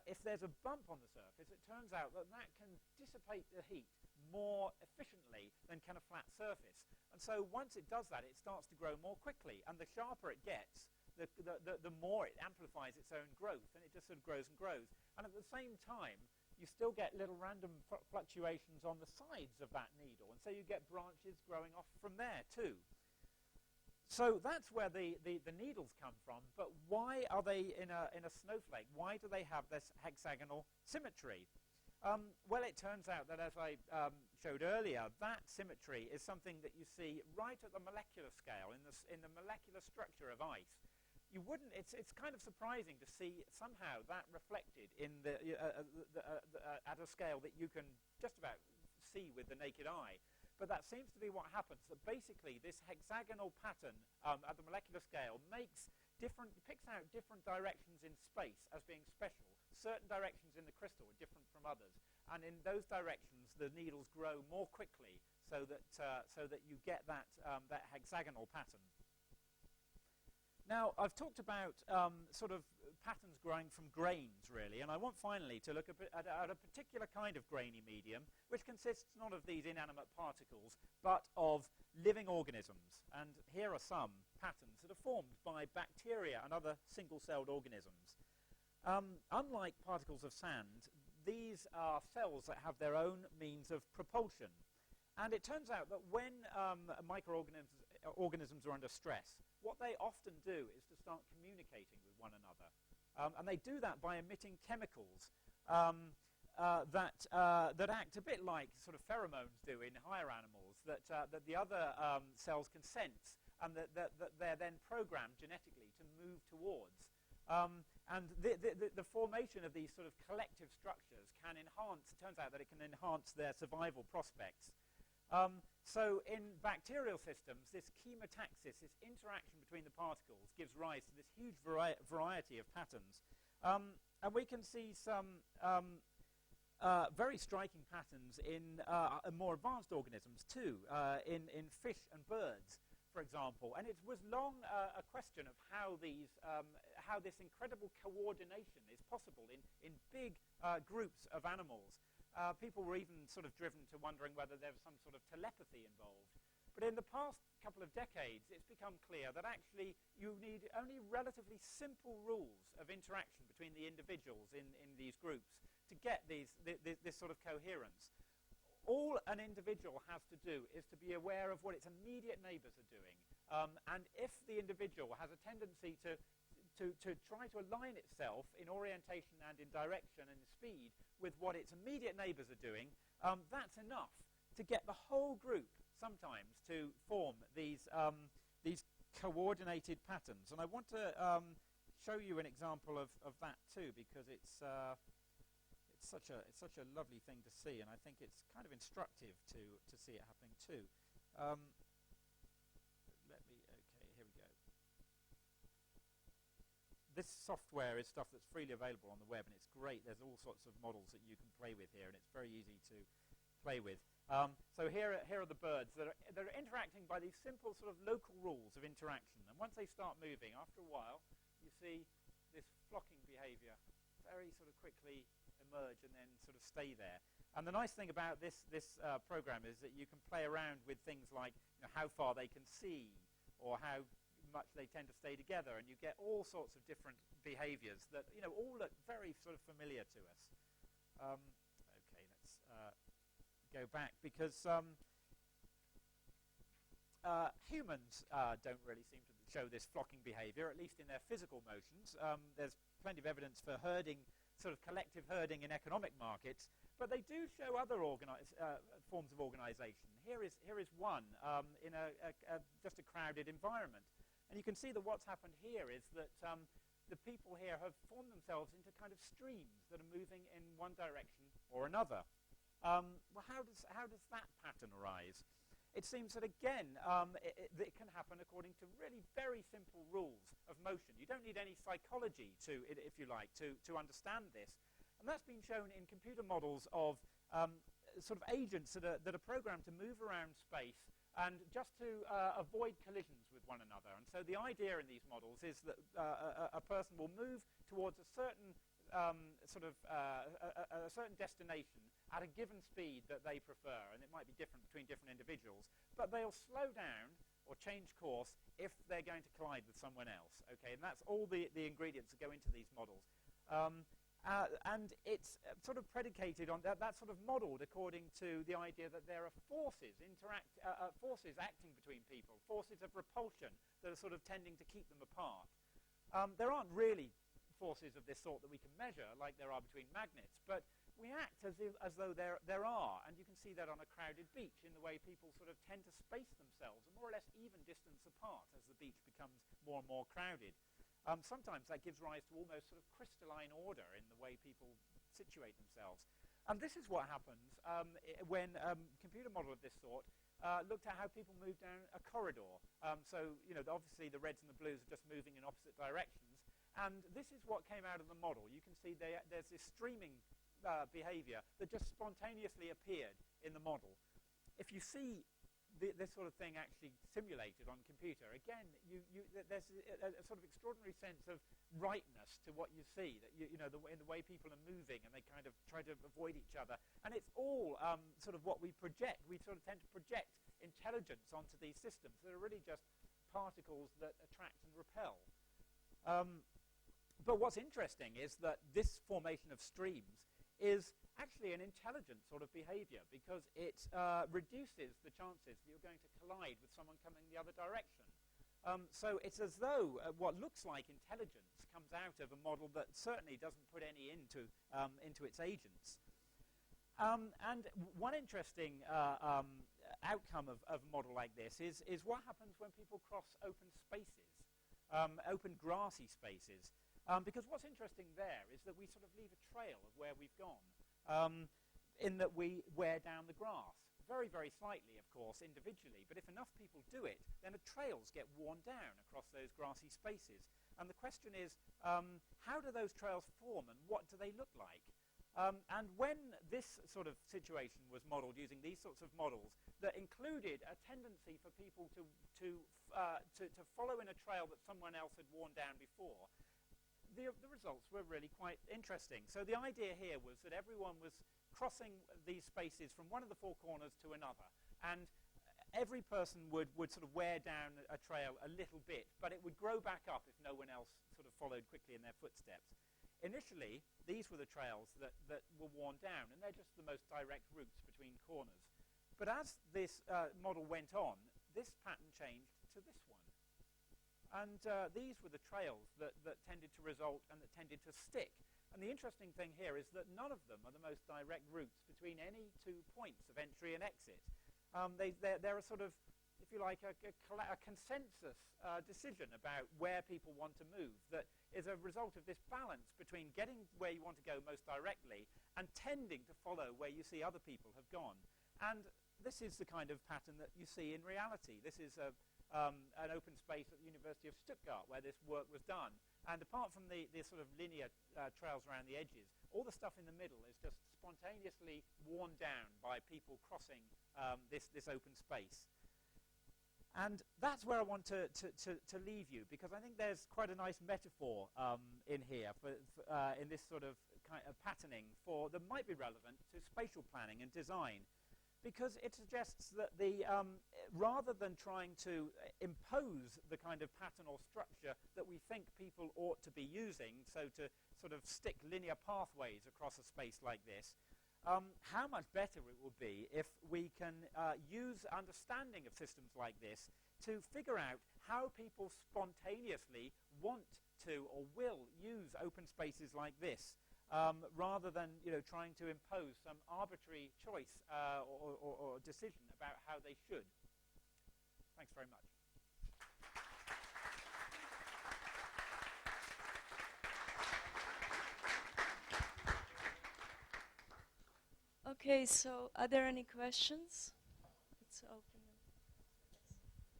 If there's a bump on the surface, it turns out that that can dissipate the heat more efficiently than can a flat surface. And so once it does that, it starts to grow more quickly. And the sharper it gets, the more it amplifies its own growth. And it just sort of grows and grows. And at the same time, you still get little random fluctuations on the sides of that needle. And so you get branches growing off from there, too. So that's where the needles come from. But why are they in a snowflake? Why do they have this hexagonal symmetry? Well, it turns out that, as I showed earlier, that symmetry is something that you see right at the molecular scale, in the molecular structure of ice. You wouldn't. It's kind of surprising to see somehow that reflected in at a scale that you can just about see with the naked eye. But that seems to be what happens. That basically this hexagonal pattern at the molecular scale picks out different directions in space as being special. Certain directions in the crystal are different from others, and in those directions the needles grow more quickly, so that you get that hexagonal pattern. Now, I've talked about sort of patterns growing from grains, really, and I want finally to look at a particular kind of grainy medium, which consists not of these inanimate particles, but of living organisms. And here are some patterns that are formed by bacteria and other single-celled organisms. Unlike particles of sand, these are cells that have their own means of propulsion. And it turns out that when microorganisms are under stress, what they often do is to start communicating with one another. And they do that by emitting chemicals that act a bit like sort of pheromones do in higher animals, that the other cells can sense, and that they're then programmed genetically to move towards. And the formation of these sort of collective structures can enhance, it turns out that it can enhance their survival prospects. So in bacterial systems, this chemotaxis, this interaction between the particles, gives rise to this huge variety of patterns. And we can see some very striking patterns in more advanced organisms too, in fish and birds, for example. And it was long a question of how this incredible coordination is possible in big groups of animals. People were even sort of driven to wondering whether there was some sort of telepathy involved. But in the past couple of decades, it's become clear that actually you need only relatively simple rules of interaction between the individuals in these groups to get this sort of coherence. All an individual has to do is to be aware of what its immediate neighbors are doing. And if the individual has a tendency to try to align itself in orientation and in direction and speed with what its immediate neighbors are doing, that's enough to get the whole group sometimes to form these coordinated patterns. And I want to show you an example of that too, because it's such a lovely thing to see, and I think it's kind of instructive to see it happening too. Okay, here we go. This software is stuff that's freely available on the web, and it's great. There's all sorts of models that you can play with here, and it's very easy to play with. So here are the birds that are interacting by these simple sort of local rules of interaction. And once they start moving, after a while, you see this flocking behavior very sort of quickly emerge and then sort of stay there. And the nice thing about this program is that you can play around with things like how far they can see, or how much they tend to stay together, and you get all sorts of different behaviors that all look very sort of familiar to us. Okay, let's go back, because humans don't really seem to show this flocking behavior, at least in their physical motions. There's plenty of evidence for herding, sort of collective herding in economic markets, but they do show other forms of organization. Here is one in just a crowded environment. And you can see that what's happened here is that the people here have formed themselves into kind of streams that are moving in one direction or another. Well, how does that pattern arise? It seems that, again, it can happen according to really very simple rules of motion. You don't need any psychology, if you like, to understand this. And that's been shown in computer models of sort of agents that are programmed to move around space and just to avoid collisions with one another. And so the idea in these models is that a person will move towards a certain a certain destination at a given speed that they prefer, and it might be different between different individuals, but they'll slow down or change course if they're going to collide with someone else. Okay, and that's all the ingredients that go into these models. And it's sort of predicated on that's sort of modeled according to the idea that there are forces acting between people, forces of repulsion that are sort of tending to keep them apart. There aren't really forces of this sort that we can measure like there are between magnets, but we act as though there are, and you can see that on a crowded beach in the way people sort of tend to space themselves a more or less even distance apart as the beach becomes more and more crowded. Sometimes that gives rise to almost sort of crystalline order in the way people situate themselves. And this is what happens when a computer model of this sort looked at how people move down a corridor. So, obviously the reds and the blues are just moving in opposite directions. And this is what came out of the model. You can see there's this streaming behavior that just spontaneously appeared in the model. If you see this sort of thing actually simulated on computer, again, there's a sort of extraordinary sense of rightness to what you see, that in the way people are moving, and they kind of try to avoid each other. And it's all sort of what we project. We sort of tend to project intelligence onto these systems that are really just particles that attract and repel. But what's interesting is that this formation of streams is actually an intelligent sort of behavior, because it reduces the chances that you're going to collide with someone coming the other direction. So it's as though what looks like intelligence comes out of a model that certainly doesn't put any into its agents. And one interesting outcome of a model like this is what happens when people cross open spaces, open grassy spaces. Because what's interesting there is that we sort of leave a trail of where we've gone, in that we wear down the grass. Very, very slightly, of course, individually, but if enough people do it, then the trails get worn down across those grassy spaces. And the question is, how do those trails form, and what do they look like? And when this sort of situation was modeled using these sorts of models that included a tendency for people to follow in a trail that someone else had worn down before, the results were really quite interesting. So the idea here was that everyone was crossing these spaces from one of the four corners to another, and every person would sort of wear down a trail a little bit, but it would grow back up if no one else sort of followed quickly in their footsteps. Initially, these were the trails that were worn down, and they're just the most direct routes between corners. But as this model went on, this pattern changed to this one. And these were the trails that tended to result and that tended to stick. And the interesting thing here is that none of them are the most direct routes between any 2 points of entry and exit. They're a sort of, if you like, a consensus decision about where people want to move that is a result of this balance between getting where you want to go most directly and tending to follow where you see other people have gone. And this is the kind of pattern that you see in reality. This is an open space at the University of Stuttgart where this work was done. And apart from the sort of linear trails around the edges, all the stuff in the middle is just spontaneously worn down by people crossing this open space. And that's where I want to leave you, because I think there's quite a nice metaphor in here in this sort of kind of patterning that might be relevant to spatial planning and design. Because it suggests that rather than trying to impose the kind of pattern or structure that we think people ought to be using, so to sort of stick linear pathways across a space like this, how much better it will be if we can use understanding of systems like this to figure out how people spontaneously want to or will use open spaces like this. Rather than trying to impose some arbitrary choice or decision about how they should. Thanks very much. Okay, so are there any questions? Let's open them.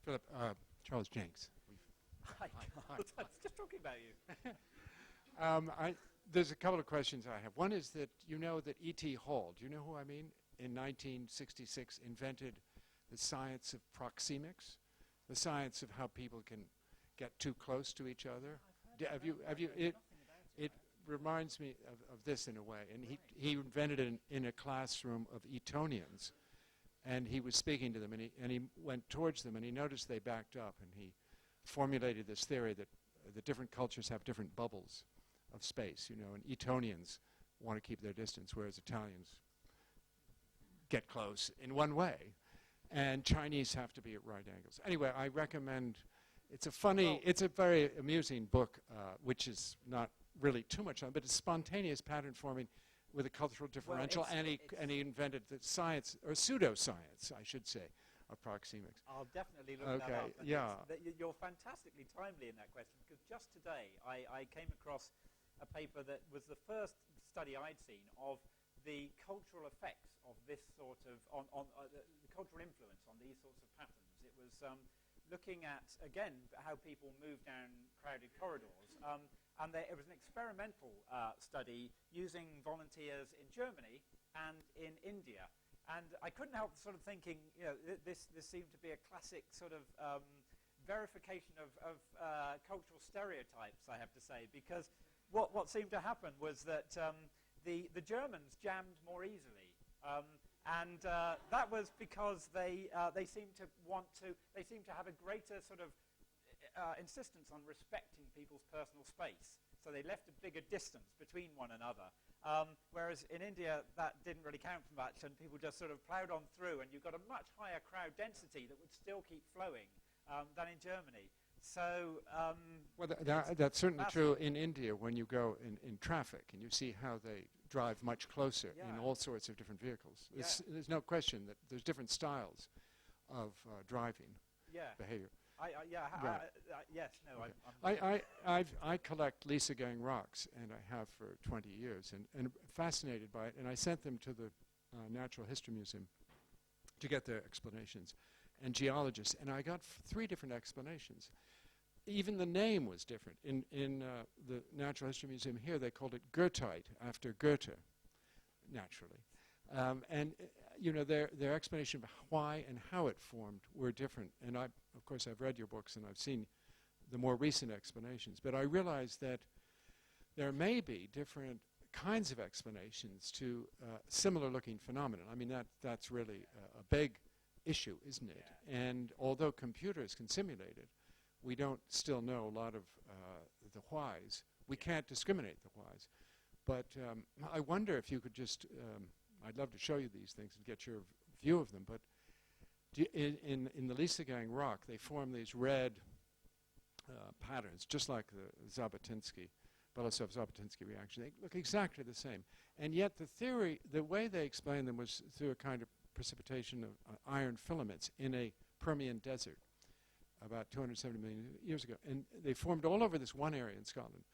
Philip, Charles Jenks. Hi. I was just talking about you. There's a couple of questions I have. One is that you know that E.T. Hall. Do you know who I mean? in 1966 invented the science of proxemics, the science of how people can get too close to each other. It reminds me of this in a way. And he invented it in a classroom of Etonians. And he was speaking to them, and he went towards them, and he noticed they backed up, and he formulated this theory that the different cultures have different bubbles of space, and Etonians want to keep their distance, whereas Italians get close in one way, and Chinese have to be at right angles. Anyway, I recommend, it's a very amusing book, which is not really too much on, but it's spontaneous pattern forming with a cultural differential, and he invented the science, or pseudoscience, I should say, of proxemics. I'll definitely look that up. You're fantastically timely in that question, because just today I came across a paper that was the first study I'd seen of the cultural effects of this sort of, the cultural influence on these sorts of patterns. It was looking at, again, how people move down crowded corridors. And it was an experimental study using volunteers in Germany and in India. And I couldn't help sort of thinking, this seemed to be a classic sort of verification of cultural stereotypes, I have to say, because what seemed to happen was that the Germans jammed more easily. And that was because they seemed to have a greater sort of insistence on respecting people's personal space. So they left a bigger distance between one another. Whereas in India, that didn't really count for much, and people just sort of plowed on through, and you got a much higher crowd density that would still keep flowing than in Germany. So well, that's certainly true in India when you go in traffic, and you see how they drive much closer in all sorts of different vehicles. There's no question that there's different styles of driving behavior. I collect Lisa Gang rocks, and I have for 20 years, and fascinated by it. And I sent them to the Natural History Museum to get their explanations, and geologists. And I got 3 different explanations. Even the name was different. In the Natural History Museum here, they called it Goethite, after Goethe, naturally. And their explanation of why and how it formed were different. And of course, I've read your books and I've seen the more recent explanations. But I realized that there may be different kinds of explanations to similar-looking phenomena. I mean, that's really a big issue, isn't it? And although computers can simulate it, we don't still know a lot of the whys. We can't discriminate the whys. But I wonder if you could just... I'd love to show you these things and get your view of them, but in the Lisa Gang rock, they form these red patterns, just like the Belousov-Zhabotinsky reaction. They look exactly the same. And yet the theory, the way they explained them was through a kind of precipitation of iron filaments in a Permian desert about 270 million years ago. And they formed all over this one area in Scotland.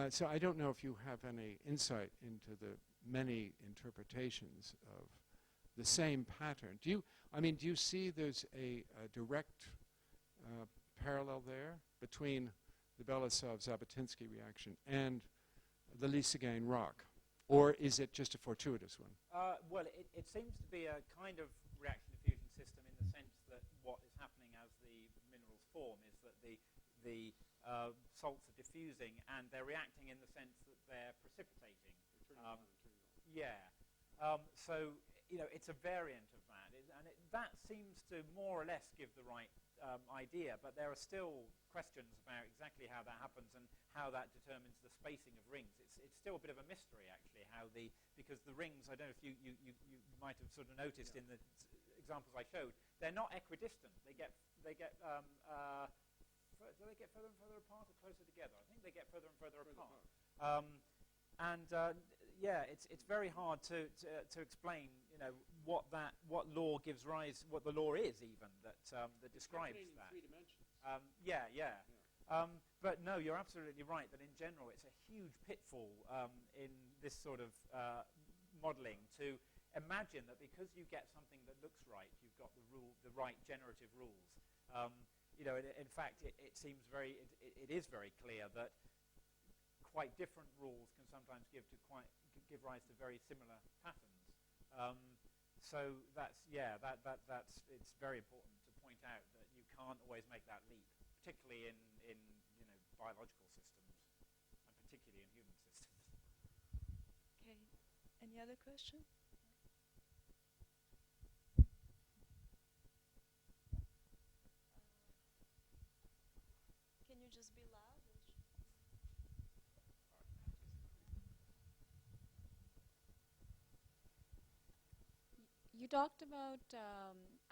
So I don't know if you have any insight into the many interpretations of the same pattern. Do you see there's a direct parallel there between the Belousov-Zhabotinsky reaction and the Lisa Gang rock? Or is it just a fortuitous one? Well, it seems to be a kind of reaction diffusion system in the sense that what is happening as the minerals form is that the salts are diffusing and they're reacting in the sense that they're precipitating. So, it's a variant of that. That seems to more or less give the right idea, but there are still questions about exactly how that happens and how that determines the spacing of rings. It's still a bit of a mystery, actually, because the rings, I don't know if you might have sort of noticed in the examples I showed, they're not equidistant. Do they get further and further apart or closer together? I think they get further and further apart. It's very hard to explain, what law gives rise, what the law is even that describes that. 3 dimensions. But no, you're absolutely right that in general it's a huge pitfall in this sort of modeling to imagine that because you get something that looks right, you've got the right generative rules. In fact, it is very clear that quite different rules can sometimes give rise to very similar patterns. so it's very important to point out that you can't always make that leap, particularly in biological systems, and particularly in human systems. Okay. Any other question? Can you just be loud? You talked about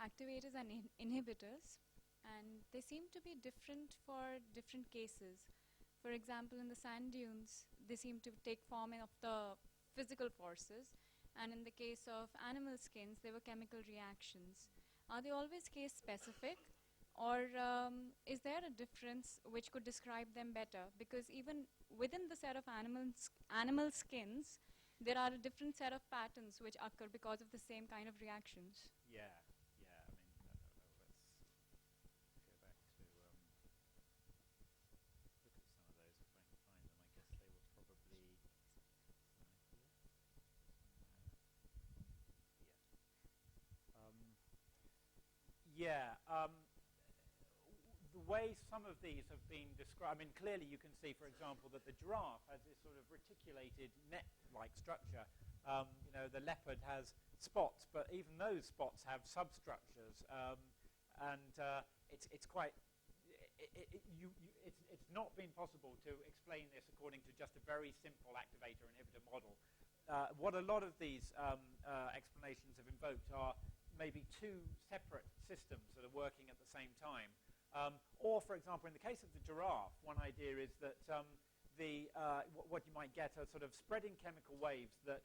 activators and inhibitors, and they seem to be different for different cases. For example, in the sand dunes, they seem to take form of the physical forces, and in the case of animal skins, they were chemical reactions. Are they always case specific, or is there a difference which could describe them better? Because even within the set of animal skins, there are a different set of patterns which occur because of the same kind of reactions. Yeah. I mean, let's go back to look at some of those if I can find them. I guess they were probably the way some of these have been described, I mean, clearly you can see, for example, that the giraffe has this sort of reticulated net-like structure. The leopard has spots, but even those spots have substructures, it's quite. It's not been possible to explain this according to just a very simple activator-inhibitor model. What a lot of these explanations have invoked are maybe two separate systems that are working at the same time. Or, for example, in the case of the giraffe, one idea is that what you might get are sort of spreading chemical waves that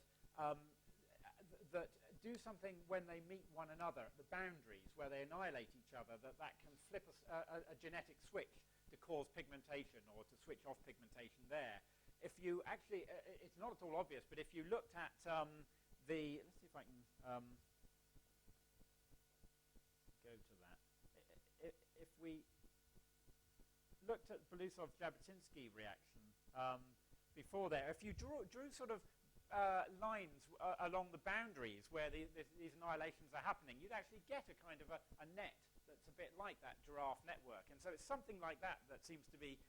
do something when they meet one another at the boundaries where they annihilate each other, that can flip a genetic switch to cause pigmentation or to switch off pigmentation there. If you actually, it's not at all obvious, but if you looked at let's see if I can go to that. If we looked at Belousov-Jabotinsky reaction before there, if you drew sort of lines along the boundaries where these annihilations are happening, you'd actually get a kind of a net that's a bit like that giraffe network. And so it's something like that that seems to be,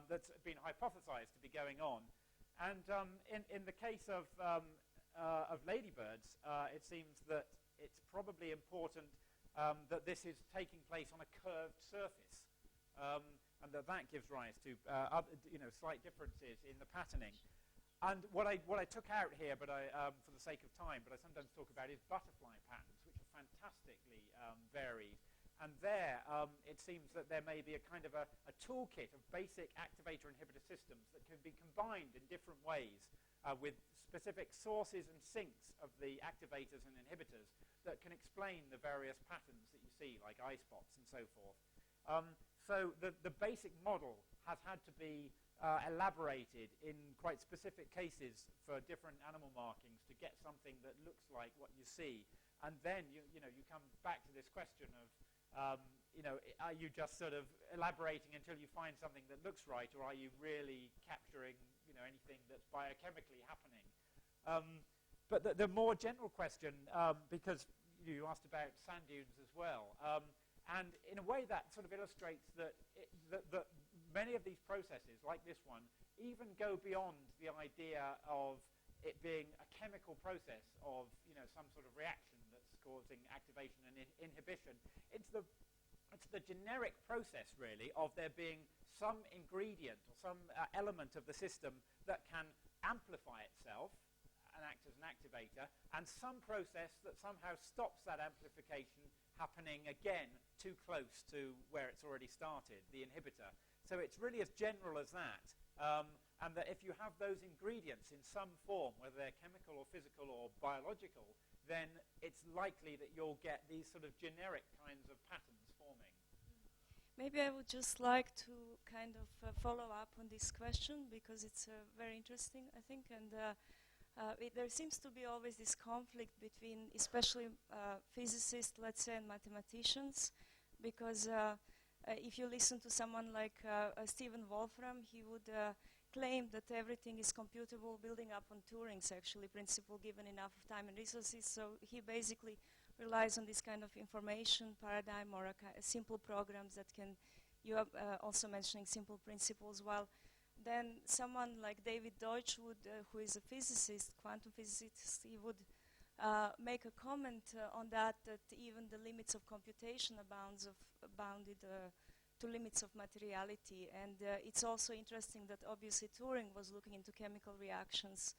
that's been hypothesized to be going on. And in the case of ladybirds, it seems that it's probably important that this is taking place on a curved surface, and that gives rise to slight differences in the patterning. And what I took out here, but for the sake of time, but I sometimes talk about is butterfly patterns, which are fantastically varied. And there, it seems that there may be a kind of a toolkit of basic activator-inhibitor systems that can be combined in different ways with specific sources and sinks of the activators and inhibitors that can explain the various patterns that you see, like eye spots and so forth. So the basic model has had to be elaborated in quite specific cases for different animal markings to get something that looks like what you see. And then you come back to this question of, are you just sort of elaborating until you find something that looks right, or are you really capturing anything that's biochemically happening? But the more general question, because you asked about sand dunes as well, and in a way that sort of illustrates that many of these processes, like this one, even go beyond the idea of it being a chemical process of some sort of reaction that's causing activation and inhibition. It's the generic process, really, of there being some ingredient or some element of the system that can amplify itself and act as an activator, and some process that somehow stops that amplification happening again too close to where it's already started, the inhibitor. So it's really as general as that, and that if you have those ingredients in some form, whether they're chemical or physical or biological, then it's likely that you'll get these sort of generic kinds of patterns forming. Maybe I would just like to kind of follow up on this question, because it's very interesting, I think, and there seems to be always this conflict between, especially physicists, let's say, and mathematicians, because if you listen to someone like Stephen Wolfram, he would claimed that everything is computable, building up on Turing's actually principle, given enough time and resources. So he basically relies on this kind of information paradigm, or simple programs that can, you are also mentioning simple principles, while then someone like David Deutsch would, who is a physicist, quantum physicist, he would make a comment on that even the limits of computation are bounded to limits of materiality. And it's also interesting that obviously Turing was looking into chemical reactions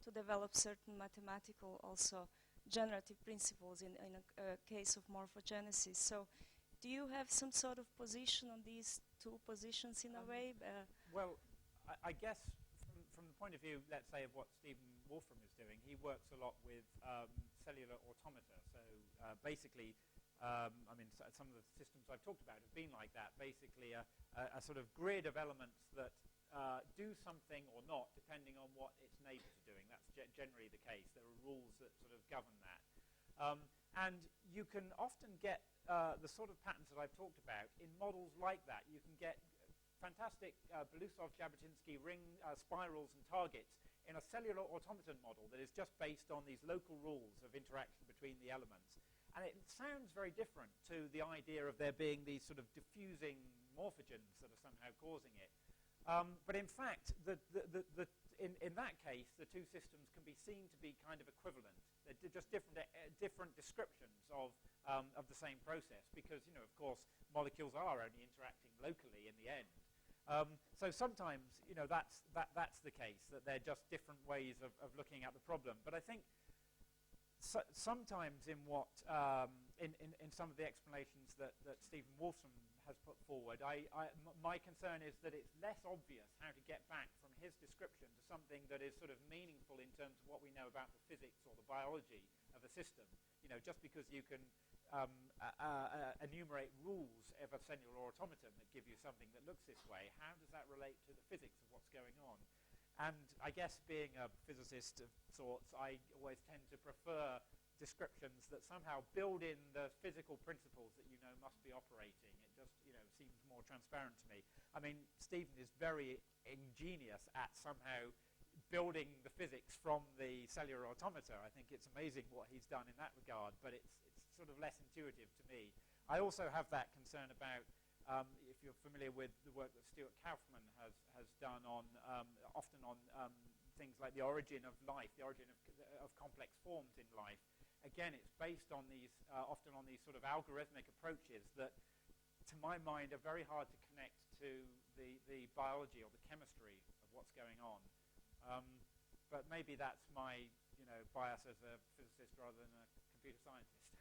to develop certain mathematical also generative principles in a case of morphogenesis. So do you have some sort of position on these two positions in a way? Well, I guess from the point of view, let's say, of what Stephen Wolfram is doing, he works a lot with cellular automata. So basically, I mean, some of the systems I've talked about have been like that. Basically, a sort of grid of elements that do something or not, depending on what its neighbors are doing. That's generally the case. There are rules that sort of govern that. And you can often get the sort of patterns that I've talked about in models like that. You can get fantastic Belousov-Jabotinsky ring spirals and targets in a cellular automaton model that is just based on these local rules of interaction between the elements. And it sounds very different to the idea of there being these sort of diffusing morphogens that are somehow causing it. But in fact, in that case, the two systems can be seen to be kind of equivalent. They're just different descriptions of the same process, because, you know, of course, molecules are only interacting locally in the end. So sometimes, you know, that's the case, that they're just different ways of looking at the problem. But I think sometimes in what in some of the explanations that Stephen Wolfram has put forward, my concern is that it's less obvious how to get back from his description to something that is sort of meaningful in terms of what we know about the physics or the biology of a system. You know, just because you can enumerate rules of a cellular automaton that give you something that looks this way, how does that relate to the physics of what's going on? And I guess, being a physicist of sorts, I always tend to prefer descriptions that somehow build in the physical principles that you know must be operating. It just, you know, seems more transparent to me. I mean, Stephen is very ingenious at somehow building the physics from the cellular automata. I think it's amazing what he's done in that regard, but it's sort of less intuitive to me. I also have that concern about, if you're familiar with the work that Stuart Kaufman has done on, often on things like the origin of life, the origin of complex forms in life. Again, it's based on these, often on these sort of algorithmic approaches that, to my mind, are very hard to connect to the biology or the chemistry of what's going on. But maybe that's my, you know, bias as a physicist rather than a computer scientist.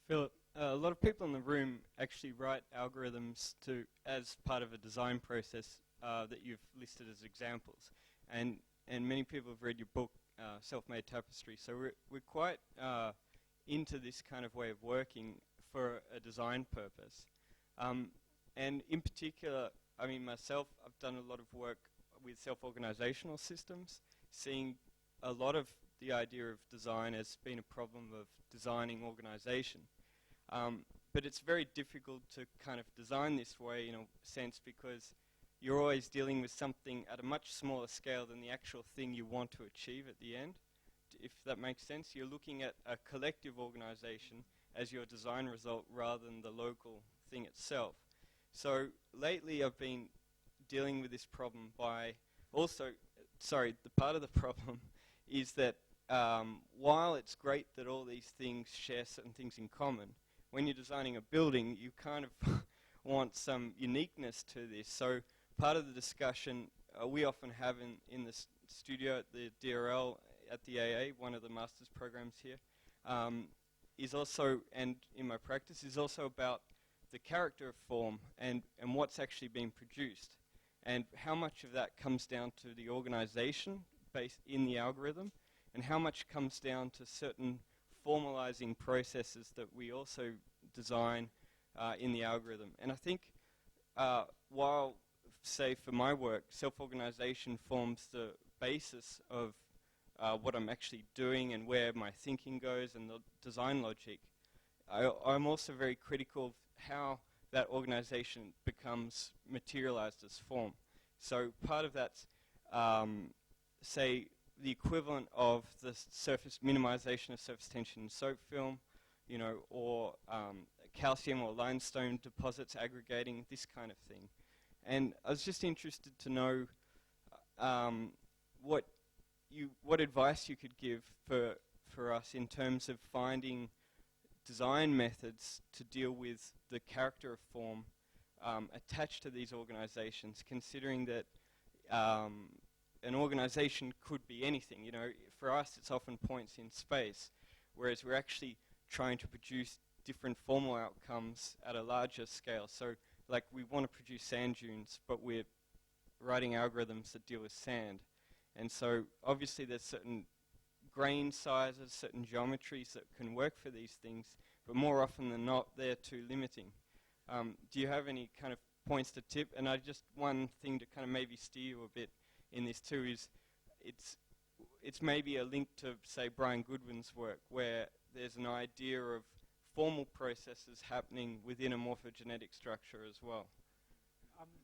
Philip, a lot of people in the room actually write algorithms as part of a design process that you've listed as examples, and many people have read your book, Self-Made Tapestry. So we're quite into this kind of way of working for a design purpose, and in particular, I mean, myself, I've done a lot of work with self-organizational systems, seeing a lot of the idea of design as being a problem of designing organization. But it's very difficult to kind of design this way, in a sense, because you're always dealing with something at a much smaller scale than the actual thing you want to achieve at the end. If that makes sense, you're looking at a collective organization as your design result rather than the local thing itself. So lately I've been dealing with this problem by also, the part of the problem is that while it's great that all these things share certain things in common, when you're designing a building, you kind of want some uniqueness to this. So part of the discussion we often have in the studio at the DRL, at the AA, one of the master's programs here, is also, and in my practice, is also about the character of form and what's actually being produced, and how much of that comes down to the organization based in the algorithm, and how much comes down to certain formalizing processes that we also design in the algorithm. And I think while, say, for my work, self-organization forms the basis of what I'm actually doing and where my thinking goes and the design logic, I'm also very critical of how that organization becomes materialized as form. So part of that's, say, the equivalent of the surface minimization of surface tension in soap film, you know, or calcium or limestone deposits aggregating, this kind of thing. And I was just interested to know what advice you could give for us in terms of finding design methods to deal with the character of form attached to these organizations, considering that an organization could be anything. You know, for us it's often points in space, whereas we're actually trying to produce different formal outcomes at a larger scale. So like we want to produce sand dunes, but we're writing algorithms that deal with sand. And so obviously there's certain grain sizes, certain geometries that can work for these things, but more often than not, they're too limiting. Do you have any kind of points to tip? And one thing to kind of maybe steer you a bit in this too is it's maybe a link to, say, Brian Goodwin's work, where there's an idea of formal processes happening within a morphogenetic structure as well.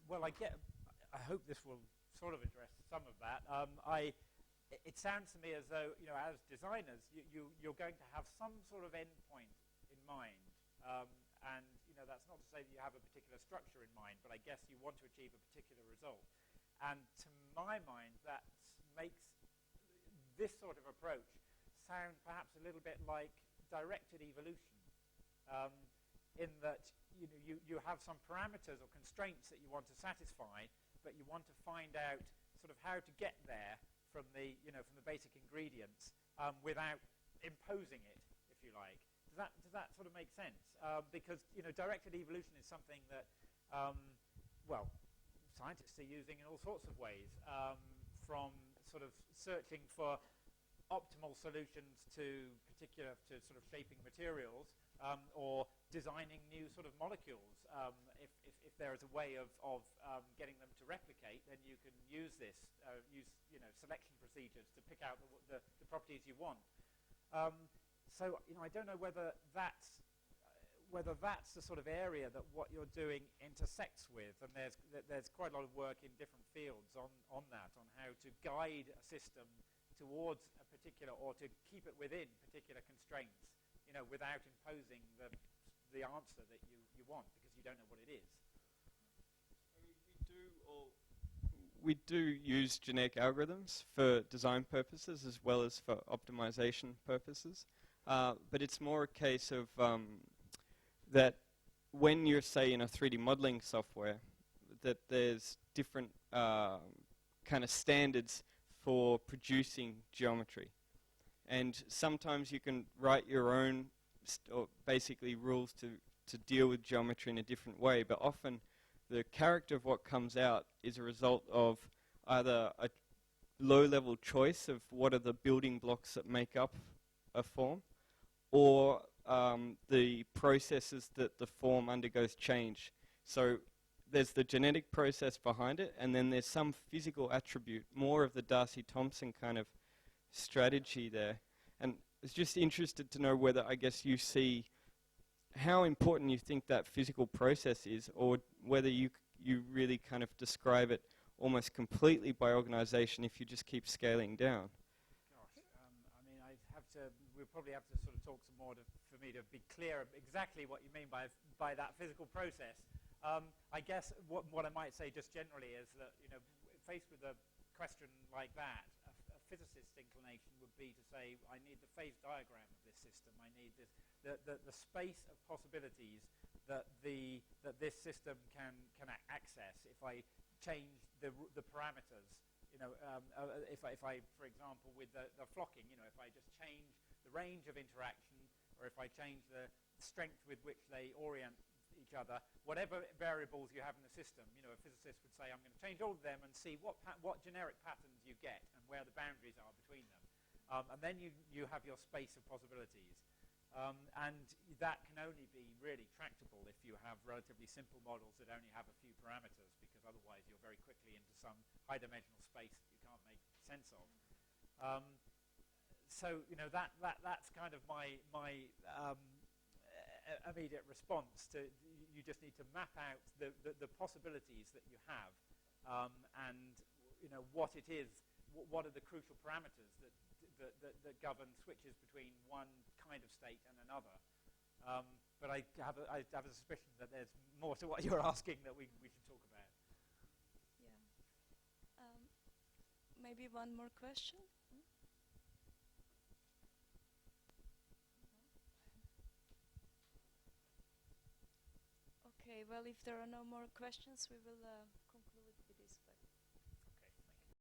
Well, I hope this will sort of address some of that. It sounds to me as though, you know, as designers, you're going to have some sort of endpoint in mind. And, you know, that's not to say that you have a particular structure in mind, but I guess you want to achieve a particular result. And to my mind, that makes this sort of approach sound perhaps a little bit like directed evolution, in that, you know, you have some parameters or constraints that you want to satisfy, but you want to find out sort of how to get there from the, you know, from the basic ingredients without imposing it, if you like. Does that sort of make sense? Because, you know, directed evolution is something that, well, scientists are using in all sorts of ways, from sort of searching for optimal solutions to sort of shaping materials, or designing new sort of molecules. If there is a way of getting them to replicate, then you can use this, you know, selection procedures to pick out the properties you want. So, you know, I don't know whether that's the sort of area that what you're doing intersects with, and there's quite a lot of work in different fields on that, on how to guide a system towards a particular, or to keep it within particular constraints, you know, without imposing the answer that you want, because you don't know what it is. I mean, we do use genetic algorithms for design purposes as well as for optimization purposes, but it's more a case of that when you're, say, in a 3D modeling software, that there's different kind of standards for producing geometry. And sometimes you can write your own or basically rules to deal with geometry in a different way, but often the character of what comes out is a result of either a low-level choice of what are the building blocks that make up a form, or the processes that the form undergoes change. So there's the genetic process behind it, and then there's some physical attribute, more of the Darcy-Thompson kind of strategy there. And I was just interested to know whether, I guess, you see how important you think that physical process is, or whether you really kind of describe it almost completely by organization if you just keep scaling down. Gosh, I mean, we'll probably have to sort of talk some more for me to be clear exactly what you mean by that physical process. I guess what I might say just generally is that, you know, faced with a question like that, a physicist's inclination would be to say, I need the phase diagram of this system. I need the space of possibilities that this system can access if I change the parameters. You know, if I, for example, with the flocking, you know, if I just change the range of interaction, or if I change the strength with which they orient each other, whatever variables you have in the system, you know, a physicist would say, I'm going to change all of them and see what generic patterns you get and where the boundaries are between them. And then you have your space of possibilities. And that can only be really tractable if you have relatively simple models that only have a few parameters, because otherwise you're very quickly into some high-dimensional space that you can't make sense of. So, you know, that's kind of my immediate response to, you just need to map out the possibilities that you have, and what it is, what are the crucial parameters that govern switches between one kind of state and another. But I have a suspicion that there's more to what you're asking that we should talk about. Yeah. Maybe one more question? Okay, well, if there are no more questions, we will